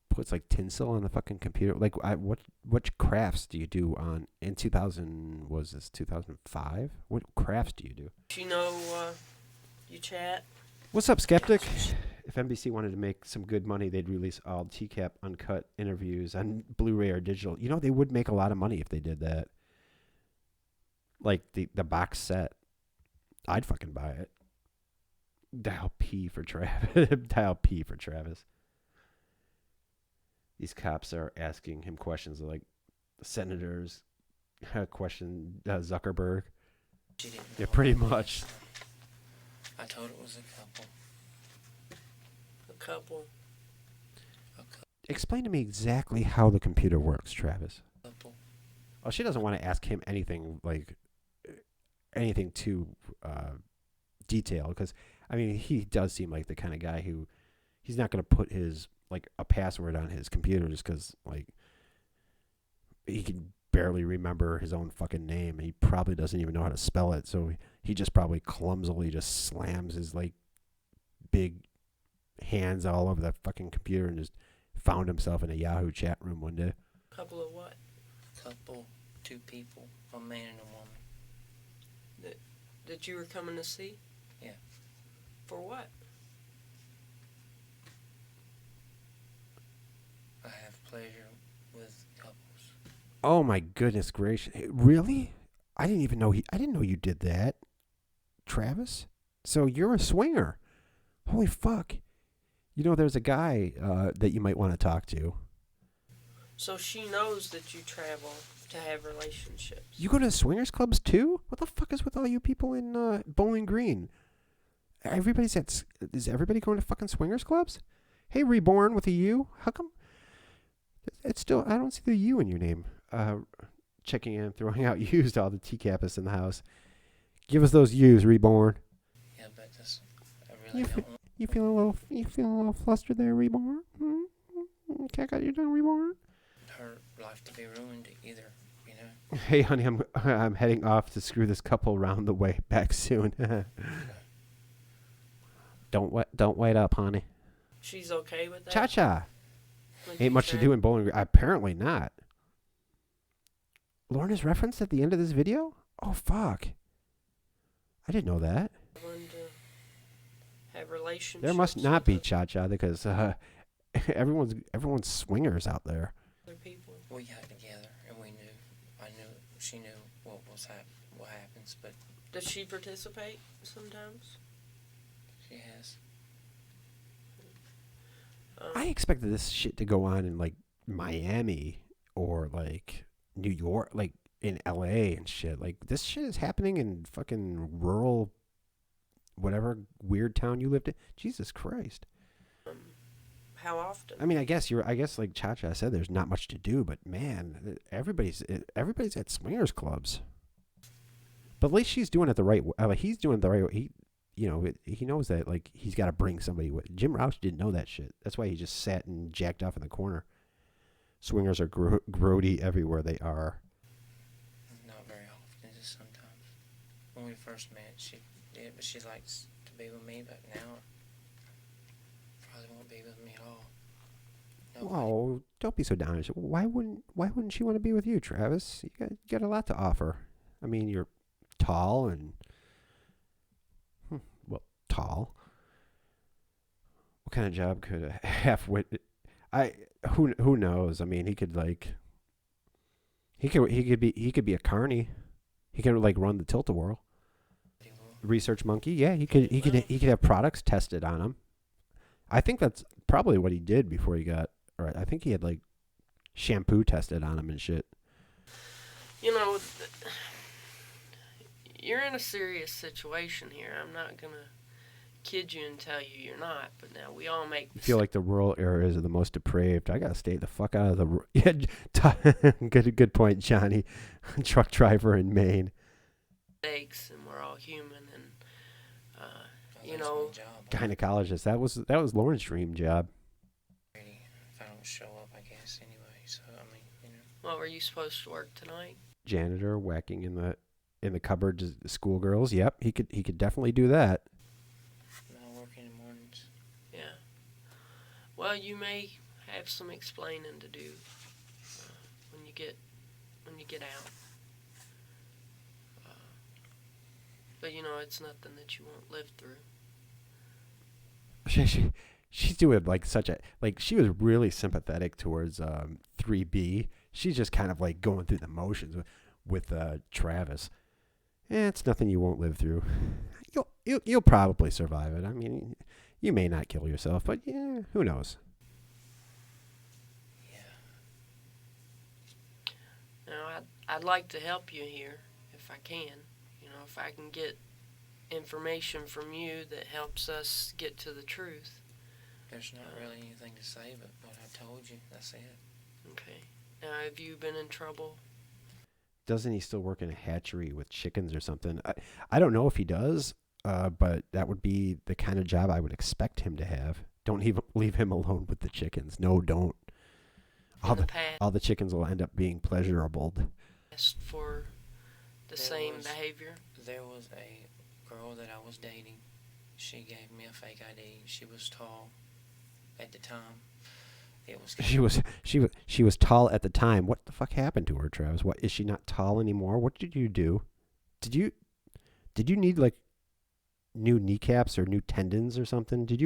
puts like tinsel on the fucking computer. Like what crafts do you do on in 2000? Was this 2005? What crafts do you do? you know you chat? What's up, Skeptic? If NBC wanted to make some good money, they'd release all TCAP uncut interviews on Blu-ray or digital. They would make a lot of money if they did that. Like the box set. I'd fucking buy it. Dial P for Travis. Dial P for Travis. These cops are asking him questions like senators question Zuckerberg. She didn't Yeah, know pretty about much. this. I told it was a couple. A couple. Explain to me exactly how the computer works, Travis. Couple. Oh, she doesn't want to ask him anything too detailed, because I mean he does seem like the kind of guy who he's not going to put his like a password on his computer just because like he can barely remember his own fucking name. He probably doesn't even know how to spell it. So he just probably clumsily just slams his like big hands all over the fucking computer and just found himself in a Yahoo chat room one day. Couple of what? Couple, 2 people, a man and a woman. That you were coming to see? Yeah. For what? I have pleasure with couples. Oh my goodness gracious! Really? I didn't know you did that, Travis. So you're a swinger? Holy fuck! You know, there's a guy that you might want to talk to. So she knows that you travel to have relationships. You go to swingers clubs too? What the fuck is with all you people in Bowling Green? Is everybody going to fucking swingers clubs? Hey, Reborn with a U. How come? It's still, I don't see the U in your name. Checking in, throwing out U's to all the TCAPists in the house. Give us those U's, Reborn. Yeah, but this, I really don't want. You feeling a little flustered there, Reborn? Can't got you done, Reborn? Her life to be ruined either, you know. Hey, honey, I'm heading off to screw this couple around the way back soon. Don't wait up, honey. She's okay with that? Cha-cha. Like Ain't you much to said? do in Bowling Green. Apparently not. Lorna's referenced at the end of this video? Oh, fuck. I didn't know that. Wanted to have relationships. There must not be with cha-cha because everyone's swingers out there. other people. We got together and we knew. I knew. She knew what happens, but Does she participate sometimes? she has. I expected this shit to go on in like Miami or like New York, like in LA and shit. Like this shit is happening in fucking rural, whatever weird town you lived in. Jesus Christ. How often? I mean, I guess like Cha-Cha said, there's not much to do, but man, everybody's at swingers clubs. But at least she's doing it the right way. Like he's doing it the right way. He knows that like he's got to bring somebody with. Jim Roush didn't know that shit. That's why he just sat and jacked off in the corner. Swingers are grody everywhere they are. Not very often, just sometimes. When we first met, she did, but she likes to be with me, but now probably won't be with me at all. Nobody. Oh, don't be so down. Why wouldn't she want to be with you, Travis? You got a lot to offer. I mean, you're tall and tall. What kind of job could a half-wit? Who knows? I mean, he could be a carny. He could like run the tilt-a-whirl. Research monkey. Yeah, he could have products tested on him. I think that's probably what he did before he got. Or I think he had like shampoo tested on him and shit. You know, you're in a serious situation here. I'm not gonna kid you and tell you you're not, but now we all make I feel like the rural areas are the most depraved. I gotta stay the fuck out of the. Yeah, good point, Johnny. Truck driver in Maine. mistakes, and we're all human, and you That's know, my job. Gynecologist. That was Lauren's dream job. If I don't show up, I guess anyway. So I mean, you know. what were you supposed to work tonight? Janitor whacking in the cupboard schoolgirls. Yep, he could definitely do that. I work in the mornings. Yeah. Well, you may have some explaining to do when you get out. But you know, it's nothing that you won't live through. She's doing like she was really sympathetic towards 3B. She's just kind of like going through the motions with Travis. It's nothing you won't live through. You'll probably survive it. I mean, you may not kill yourself, but yeah, who knows? Yeah. Now, I'd like to help you here if I can. You know, if I can get information from you that helps us get to the truth. There's not really anything to say but what I told you. That's it. Okay. Now, have you been in trouble? Doesn't he still work in a hatchery with chickens or something? I don't know if he does, but that would be the kind of job I would expect him to have. Don't leave him alone with the chickens. No, don't. In the past? All the chickens will end up being pleasurable. for the There same was- behavior? There was a girl that I was dating. She gave me a fake ID. She was tall at the time. It was She was tall at the time. What the fuck happened to her, Travis? What, is she not tall anymore? What did you do? Did you need like new kneecaps or new tendons or something? Did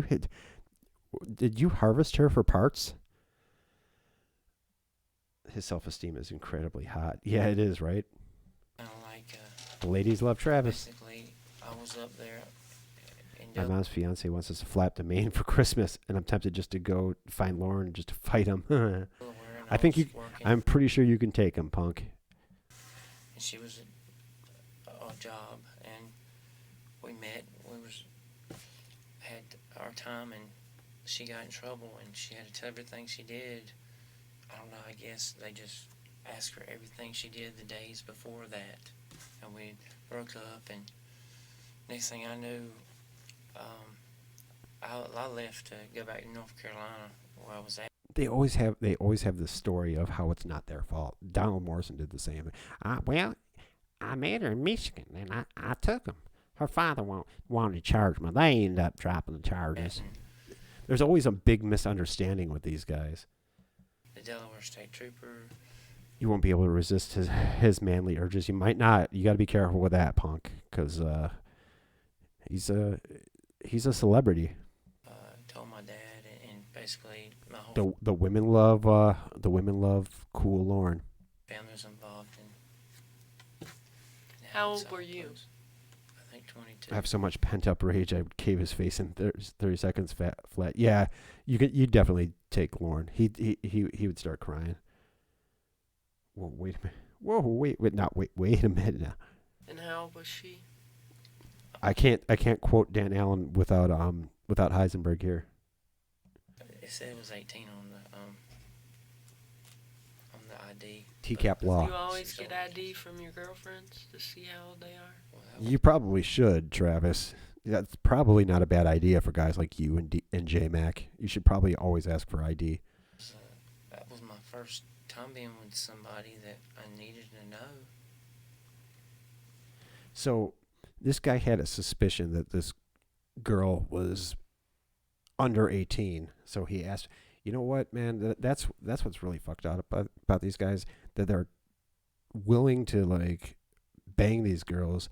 you harvest her for parts? His self-esteem is incredibly hot. Yeah, it is, right? kind of like The ladies love Travis. basically I was up there in My mom's fiance wants us to flap the Maine for Christmas, and I'm tempted just to go find Lauren just to fight him. Delaware. And I think was you- working, I'm pretty sure you can take him, punk. and she was at a job, and we met. Had our time, and she got in trouble, and she had to tell everything she did. I don't know. I guess they just asked her everything she did the days before that, and we broke up. And next thing I knew, I left to go back to North Carolina where I was at. They always have this story of how it's not their fault. Donald Morrison did the same. Well, I met her in Michigan, and I took him. Her father wanted to charge me. They ended up dropping the charges. And There's always a big misunderstanding with these guys. the Delaware State Trooper. You won't be able to resist his manly urges. You might not. You got to be careful with that, punk, because he's a celebrity. Told my dad, and basically my whole The women love cool Lauren. family was involved. And How that's old were you? close. I think 22. I have so much pent up rage. I would cave his face in 30 seconds flat. Yeah, you definitely take Lauren. He would start crying. Whoa, wait a minute. Whoa, wait a minute now. And how old was she? I can't quote Dan Allen without Heisenberg here. It said it was 18 on the ID. TCAP but- law. You always She's get older. ID from your girlfriends to see how old they are? Well, that was- You probably should, Travis. That's probably not a bad idea for guys like you and J-Mac. You should probably always ask for ID. that was my first time being with somebody that I needed to know. So this guy had a suspicion that this girl was under 18. So he asked, you know what, man, that's what's really fucked up about these guys, that they're willing to like bang these girls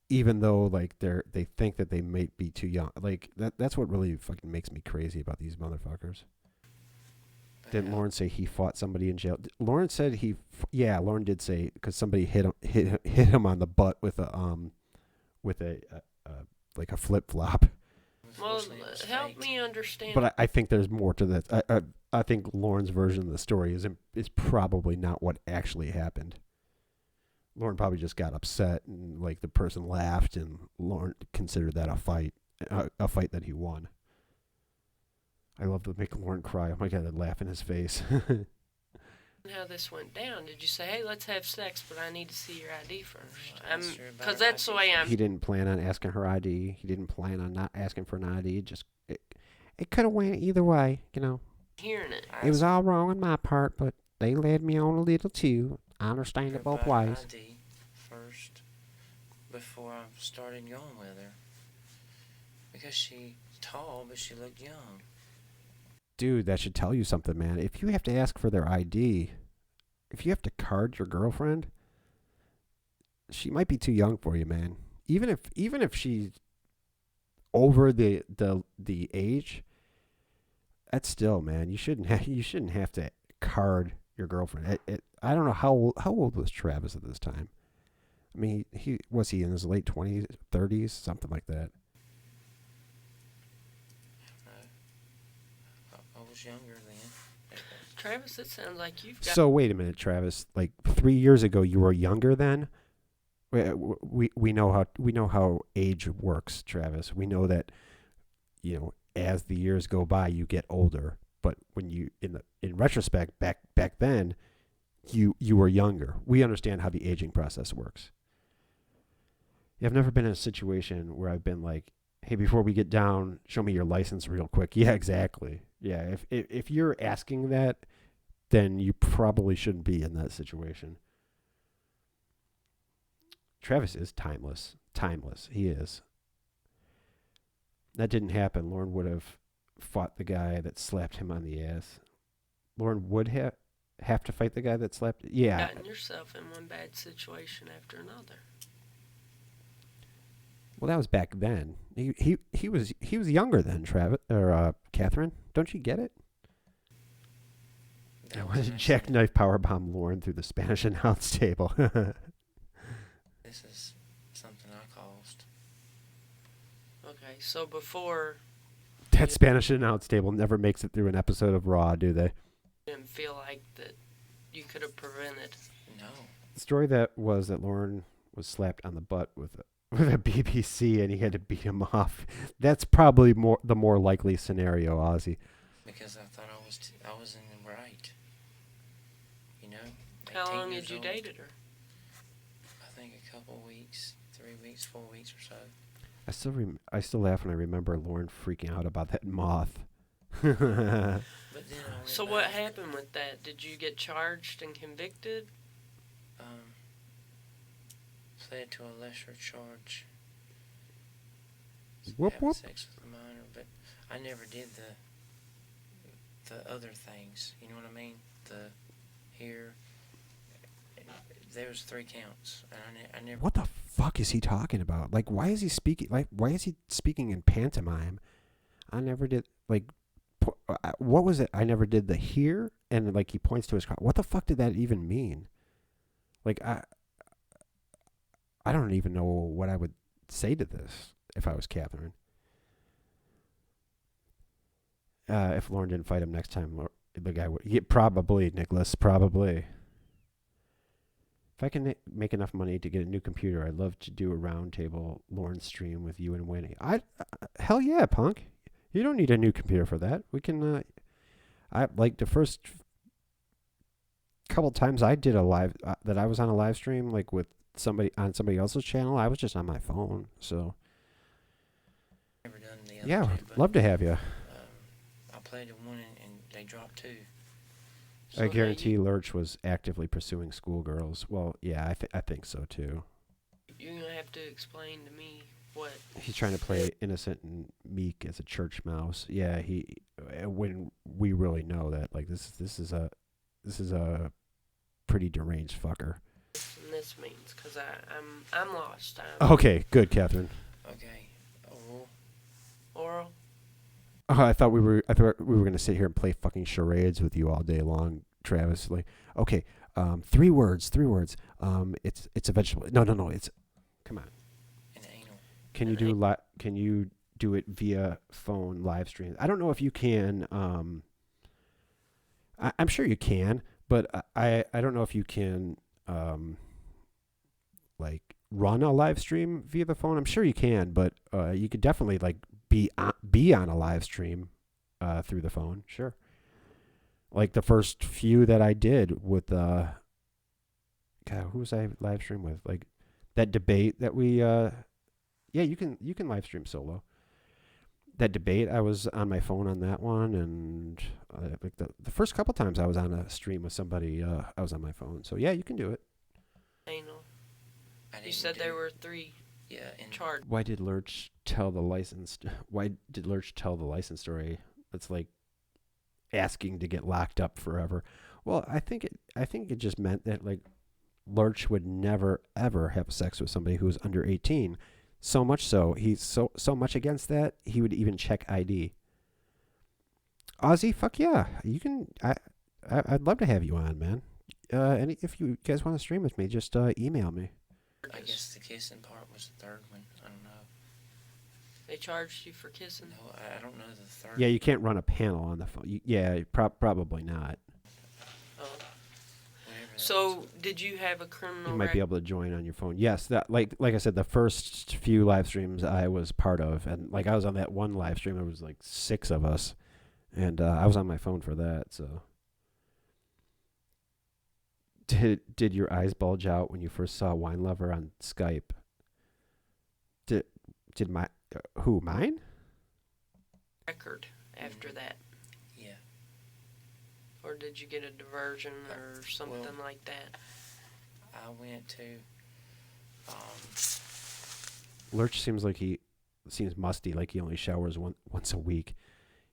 even though like they think that they might be too young. Like that's what really fucking makes me crazy about these motherfuckers. Didn't Lauren say he fought somebody in jail? Lauren said Lauren did say because somebody hit him on the butt with a like a flip flop. Well, Unfortunately, it was help fake. me understand. But I think there's more to that. I think Lauren's version of the story is probably not what actually happened. Lauren probably just got upset and like the person laughed and Lauren considered that a fight that he won. I love to make Lauren cry. Oh my God, I'd laugh in his face. how this went down. Did you say, "Hey, let's have sex, but I need to see your ID first"? I asked her about Because her that's the ID way I'm. He didn't plan on asking her ID. He didn't plan on not asking for an ID. It could have went either way, you know. Hearing it. I It was asked all wrong on my part, but they led me on a little too. I understand her it both about her ways. ID first before I started going with her. Because she's tall, but she looked young. Dude, that should tell you something, man. If you have to ask for their ID, if you have to card your girlfriend, she might be too young for you, man. Even if she's over the age, that's still, man. You shouldn't have to card your girlfriend. I don't know how old was Travis at this time. I mean, he in his late 20s, 30s, something like that. I was younger then. Travis, it sounds like you've got. So wait a minute, Travis. Like 3 years ago, you were younger then. We know how age works, Travis. We know that, you know, as the years go by, you get older. But when you in retrospect, back then, you were younger. We understand how the aging process works. I've never been in a situation where I've been like, hey, before we get down, show me your license real quick. Yeah, exactly. Yeah, if you're asking that, then you probably shouldn't be in that situation. Travis is timeless. Timeless. He is. That didn't happen. Lauren would have fought the guy that slapped him on the ass. Lauren would have to fight the guy that slapped. Yeah. Gotten yourself in one bad situation after another. Well, that was back then. He was younger than Travis or Catherine. Don't you get it? That Was was an jackknife powerbomb Lauren through the Spanish announce table. This is something I caused. Okay, so before That Spanish announce table never makes it through an episode of Raw, do they? you didn't feel like that you could have prevented. No. The story that Lauren was slapped on the butt with a BBC and he had to beat him off. That's probably the more likely scenario, Ozzy. Because I thought I was in the right. You know? How 18 long years had you old. dated her? I think a couple weeks, 3 weeks, 4 weeks or so. I still laugh when I remember Lauren freaking out about that moth. But then I went So what back, happened with that? Did you get charged and convicted? Pled to a lesser charge. Whoop, Having whoop. sex with a minor, but I never did the other things. You know what I mean? There was 3 counts, and I never. What the fuck is he talking about? Like, why is he speaking? Like, why is he speaking in pantomime? I never did. Like, what was it? I never did the here, and like he points to his car. What the fuck did that even mean? Like, I don't even know what I would say to this if I was Catherine. If Lauren didn't fight him next time, the guy would. Yeah, probably, Nicholas. Probably. If I can make enough money to get a new computer, I'd love to do a roundtable Lauren stream with you and Winnie. Hell yeah, punk. You don't need a new computer for that. We can. I like the first couple times I did a live that I was on a live stream like with somebody on somebody else's channel. I was just on my phone. So Never done the other yeah, two, but, love to have you. I played in one and they dropped 2. So I now guarantee Lurch was actively pursuing schoolgirls. Well, yeah, I think so too. You're gonna have to explain to me what. He's trying to play innocent and meek as a church mouse. Yeah, when we really know that like this is a pretty deranged fucker. This means, because I'm lost. I'm Okay, good, Catherine. Okay. Oral. oral. Oh, I thought we were gonna sit here and play fucking charades with you all day long, Travis. Like, okay, 3 words. It's a vegetable. No. It's come on. And anal. Can you do Can you do it via phone live stream? I don't know if you can. I'm sure you can, but I don't know if you can. Like run a live stream via the phone. I'm sure you can, but you could definitely like be on a live stream through the phone. Sure. Like the first few that I did with God, who was I live stream with? Like that debate that we yeah, you can live stream solo. That debate, I was on my phone on that one, and like the first couple times I was on a stream with somebody, I was on my phone. So yeah, you can do it. Anal. I You didn't said do- there were 3 Yeah, and charged. Why did Lurch tell the license story? That's like asking to get locked up forever. Well, I think it just meant that like Lurch would never ever have sex with somebody who was under 18. So much so, he's so much against that, he would even check ID. Ozzy, fuck yeah. You can I'd love to have you on, man. If you guys want to stream with me, just email me. I guess the kissing part was the 3rd one. I don't know. They charged you for kissing. No, I don't know the 3rd. Yeah, you can't run a panel on the phone. Probably not. Oh. Whatever that So was. did you have a criminal? You might be able to join on your phone. Yes, that like I said, the first few live streams I was part of, and like I was on that one live stream. There was like 6 of us, and I was on my phone for that. So, did your eyes bulge out when you first saw Wine Lover on Skype? Did mine? record after that, Yeah. or did you get a diversion or something well- like that? I went to Lurch seems musty, like he only showers once a week.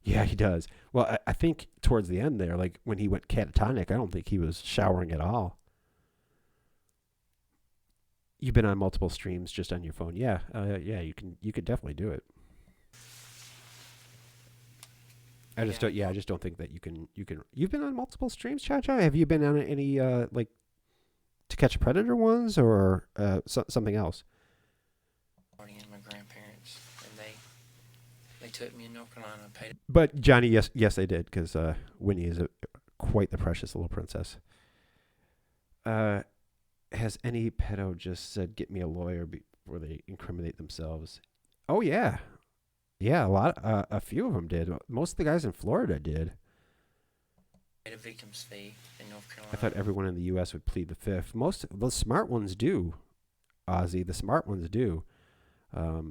Yeah, he does. Well, I think towards the end there, like when he went catatonic, I don't think he was showering at all. You've been on multiple streams just on your phone. Yeah, yeah, you could definitely do it. I just don't think that you can. You've been on multiple streams, Cha Cha. Have you been on any like To Catch a Predator ones or something else? Party and my grandparents, and they took me in North Carolina. Paid. But Johnny, yes, they did, because Winnie is quite the precious little princess. Has any pedo just said, "Get me a lawyer" before they incriminate themselves? Oh yeah, a few of them did. Most of the guys in Florida did. Paid a victim's fee in North Carolina. I thought everyone in the U.S. would plead the fifth. Most of the smart ones do, Ozzy. The smart ones do. A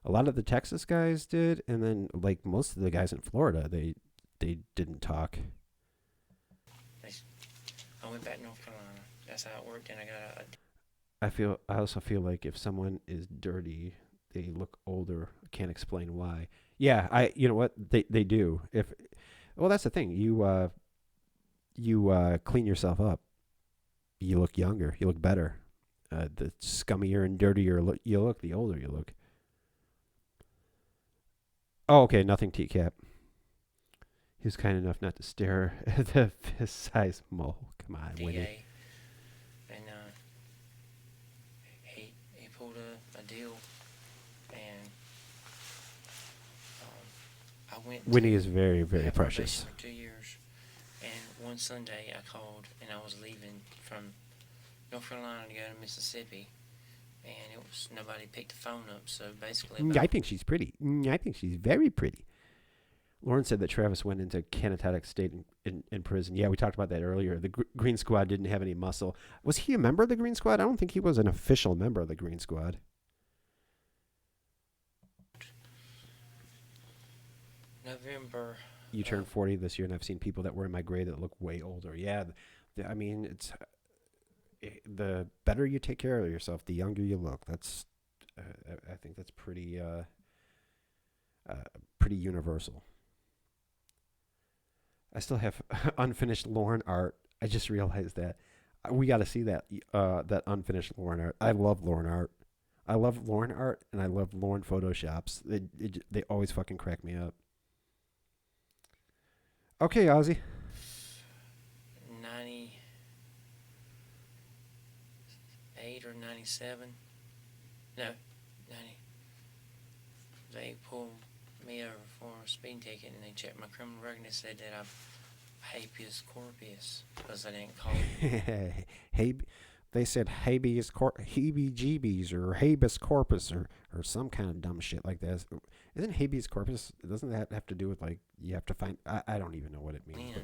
lot of the Texas guys did, and then like most of the guys in Florida, they didn't talk. I went back to North Carolina. That's how it worked, and I got I also feel like if someone is dirty, they look older. Can't explain why. Yeah, you know what? They do. Well, that's the thing. You clean yourself up, you look younger. You look better. The scummier and dirtier you look, the older you look. Oh, okay. Nothing, T-Cap. He was kind enough not to stare at the fist-sized mole. Come on, Winnie. DA, and he pulled a deal, and I went. Winnie is very, very have precious. probation for 2 years, and one Sunday I called, and I was leaving from North Carolina to go to Mississippi, and it was nobody picked the phone up. So basically, I think she's pretty. I think she's very pretty. Lauren said that Travis went into catatonic state in prison. Yeah, we talked about that earlier. The Green Squad didn't have any muscle. Was he a member of the Green Squad? I don't think he was an official member of the Green Squad. November. You turned 40 this year, and I've seen people that were in my grade that look way older. Yeah, I mean, it's the better you take care of yourself, the younger you look. That's I think that's pretty universal. I still have unfinished Lauren art. I just realized that. We got to see that that unfinished Lauren art. I love Lauren art. I love Lauren art, and I love Lauren photoshops. They always fucking crack me up. Okay, Ozzy. 98 or 97. No, 90. They pulled me over for a speeding ticket, and they checked my criminal record, and they said that I'm habeas corpus because I didn't call. Hey, they said heebie-jeebies or habeas corpus or some kind of dumb shit like that. Isn't habeas corpus? Doesn't that have to do with like you have to find? I don't even know what it means.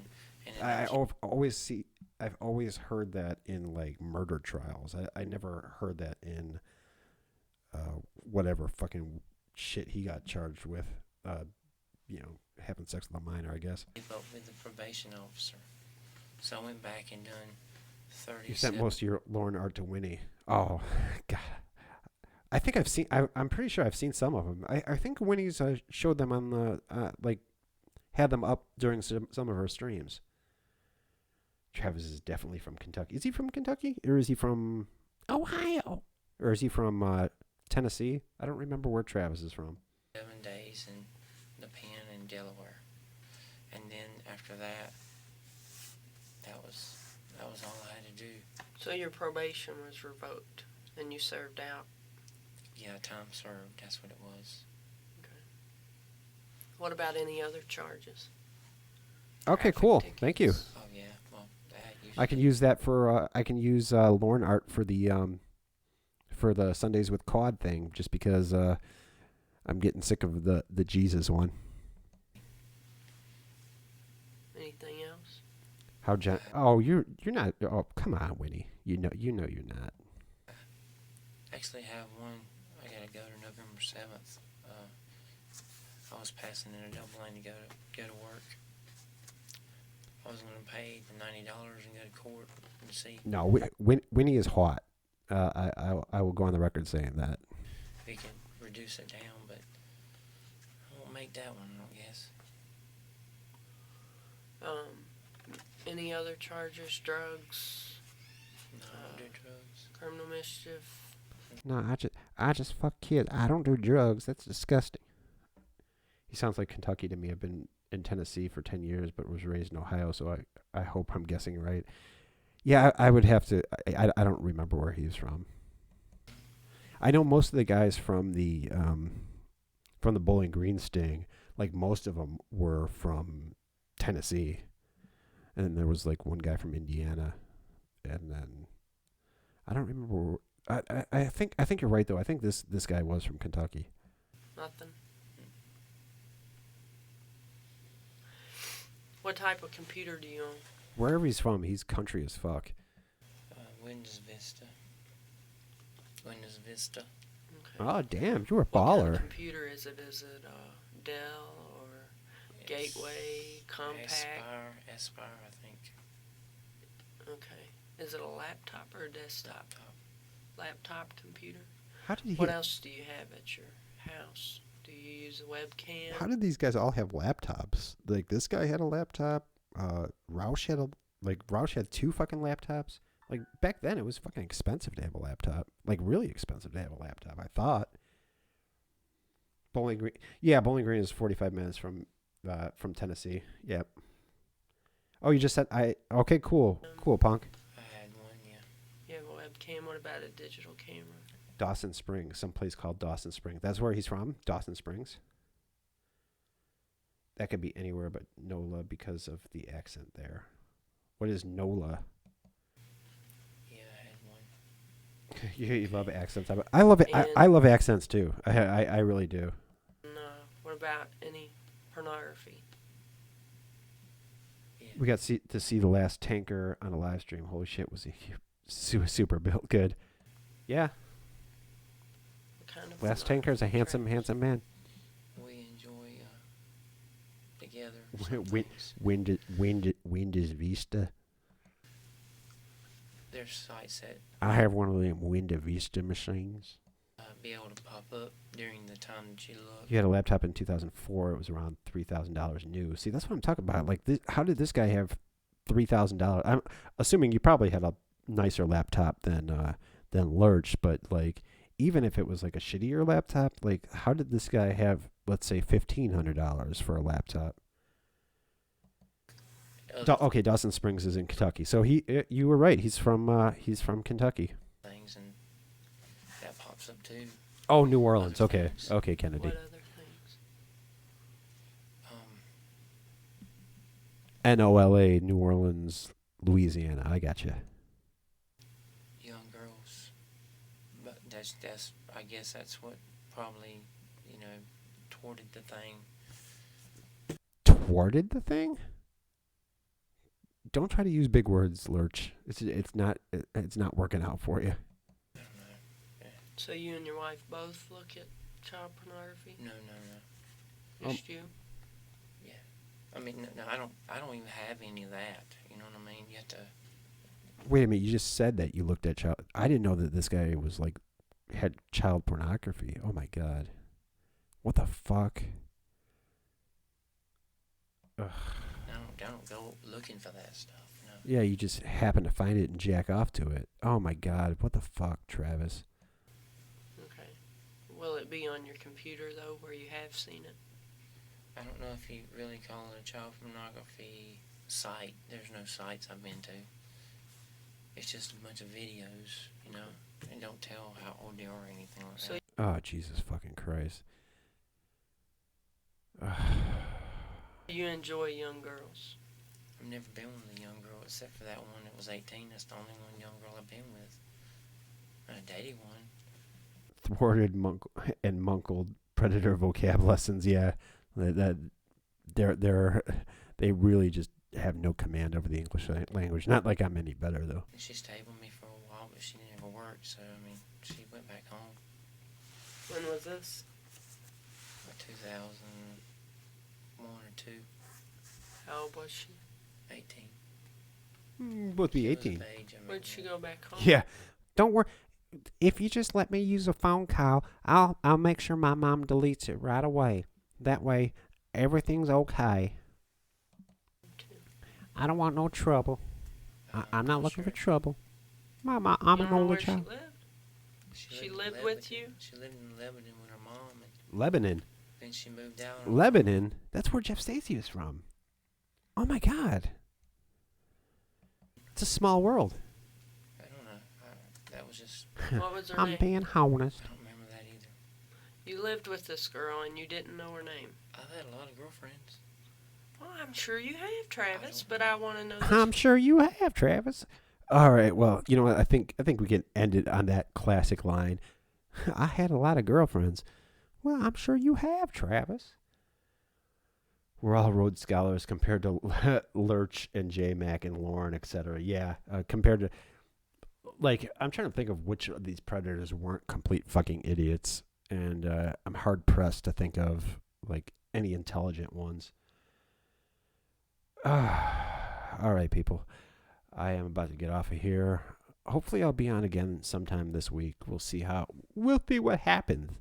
I've always heard that in like murder trials. I never heard that in whatever fucking shit he got charged with. Having sex with a minor, I guess. I spoke with the probation officer, so I went back and done 30. You sent most of your Lauren art to Winnie. Oh, God. I think I've seen. I'm pretty sure I've seen some of them. I think Winnie's showed them on the had them up during some of her streams. Travis is definitely from Kentucky. Is he from Kentucky or is he from Ohio or is he from Tennessee? I don't remember where Travis is from. 7 days in the pen in Delaware, and then after that, that was all I had to do. So your probation was revoked and you served out. Yeah, time served. That's what it was. Okay. What about any other charges? Okay, Traffic cool. tickets. Thank you. Oh yeah, well that usually. I can use that for. I can use Lauren art for the Sundays with Cod thing, just because I'm getting sick of the Jesus one. Anything else? Oh, you're not. Oh, come on, Winnie. You know you're not. Actually have one. I gotta go to November 7th. I was passing in a double lane to go to work. I was gonna pay the $90 and go to court and see. No, Winnie is hot. I will go on the record saying that. We could reduce it down, but I won't make that one, I guess. Any other charges? Drugs? No, I don't do drugs. Criminal mischief? No, I just fuck kids. I don't do drugs. That's disgusting. He sounds like Kentucky to me. I've been in Tennessee for 10 years, but was raised in Ohio, so I hope I'm guessing right. Yeah, I would have to. I don't remember where he's from. I know most of the guys from the Bowling Green sting. Like most of them were from Tennessee, and there was like one guy from Indiana, and then I don't remember. I think you're right though. I think this guy was from Kentucky. Nothing. What type of computer do you own? Wherever he's from, he's country as fuck. Windows Vista. Windows Vista. Okay. Oh damn, you're a What kind baller. of computer is it? Is it Dell or Gateway, Compact? Aspire, I think. Okay. Is it a laptop or a desktop? Laptop computer. How did he? What else do you have at your house? Do you use a webcam? How did these guys all have laptops? Like this guy had a laptop. Roush had 2 fucking laptops. Like back then, it was fucking expensive to have a laptop. Like really expensive to have a laptop. I thought. Bowling Green. Yeah, Bowling Green is 45 minutes from Tennessee. Yep. Oh, you just said Okay, cool, punk. I had one, yeah. You have a webcam. What about a digital camera? Dawson Springs, someplace called Dawson Springs. That's where he's from, Dawson Springs. That could be anywhere but NOLA because of the accent there. What is NOLA? Yeah, I had one. You love accents. I love it. I love accents too. I really do. No. What about any pornography? Yeah. We got to see the last tanker on a live stream. Holy shit, was he super built good. Yeah, What kind of last tanker is a handsome man. We enjoy together. Windows Vista. There's sites that I have one of them Windows Vista machines. be able to pop up during the time that you look. You had a laptop in 2004. It was around $3,000 new. See, that's what I'm talking about. Like, how did this guy have $3,000? I'm assuming you probably had a nicer laptop than Lurch, but like, even if it was like a shittier laptop, like, how did this guy have, let's say, $1,500 for a laptop? Okay, Dawson Springs is in Kentucky, so you were right. He's from Kentucky. Things and that pops up too. Oh, New Orleans. Other Okay, things. okay, Kennedy. What other things? NOLA, New Orleans, Louisiana. I gotcha. Young girls, but that's I guess that's what probably thwarted the thing. Thwarted the thing? Don't try to use big words, Lurch. It's not working out for you. I don't know. So you and your wife both look at child pornography? No. Just you? Yeah. I mean, no, I don't even have any of that. You know what I mean? You have to. Wait a minute. You just said that you looked at child. I didn't know that this guy was like had child pornography. Oh my god. What the fuck? Ugh. I don't go looking for that stuff. No. Yeah, you just happen to find it and jack off to it. Oh my god. What the fuck, Travis? Okay. Will it be on your computer, though, where you have seen it? I don't know if you really call it a child pornography site. There's no sites I've been to. It's just a bunch of videos, and don't tell how old they are or anything like So that. Oh, Jesus fucking Christ. you enjoy young girls? I've never been with a young girl except for that one that was 18. That's the only one young girl I've been with. I dated one. Thwarted and munkled predator vocab lessons. Yeah, they really just have no command over the English language. Not like I'm any better though. And she stayed with me for a while, but she never worked. So I mean, she went back home. When was this? Like 2001 or 2. How old was she? 18. Both be She was 18. of age, I mean, Where'd she go back home? Yeah, don't worry. if you just let me use a phone call, I'll make sure my mom deletes it right away. That way, everything's okay. I don't want no trouble. I'm not looking for trouble. Mama, I'm You an don't know older where she child. lived? She in lived with Lebanon. you? She lived in Lebanon with her mom, and Lebanon. then she moved out. Lebanon? That's where Jeff Stacy is from. Oh my God. It's a small world. I don't know. That was just. What was her I'm name? being honest. I don't remember that either. You lived with this girl and you didn't know her name. I've had a lot of girlfriends. Well, I'm sure you have, Travis, but I want to know this. I'm sure you have, Travis. All right. Well, you know what? I think we can end it on that classic line. I had a lot of girlfriends. Well, I'm sure you have, Travis. We're all Rhodes Scholars compared to Lurch and J Mac and Lauren, etc. Yeah, compared to, like, I'm trying to think of which of these predators weren't complete fucking idiots, and I'm hard pressed to think of like any intelligent ones. All right, people. I am about to get off of here. Hopefully, I'll be on again sometime this week. We'll see what happens.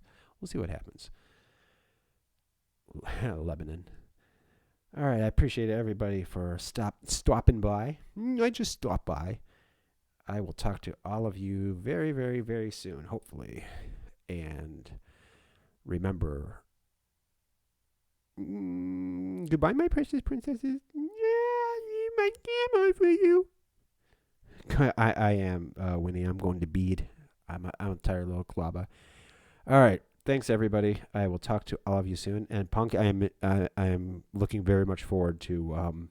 We'll see what happens. Lebanon. All right, I appreciate everybody for stopping by. I just stopped by. I will talk to all of you very, very, very soon, hopefully. And remember, goodbye, my precious princesses. Yeah, leave my camera for you. I am Winnie. I'm going to bed. I'm a tired little Clawbah. All right. Thanks, everybody. I will talk to all of you soon. And Punk, I am looking very much forward to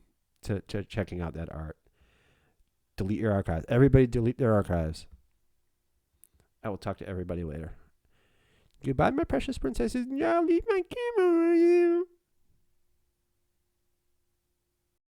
checking out that art. Delete your archives. Everybody delete their archives. I will talk to everybody later. Goodbye, my precious princesses. Yeah, leave my camera for you.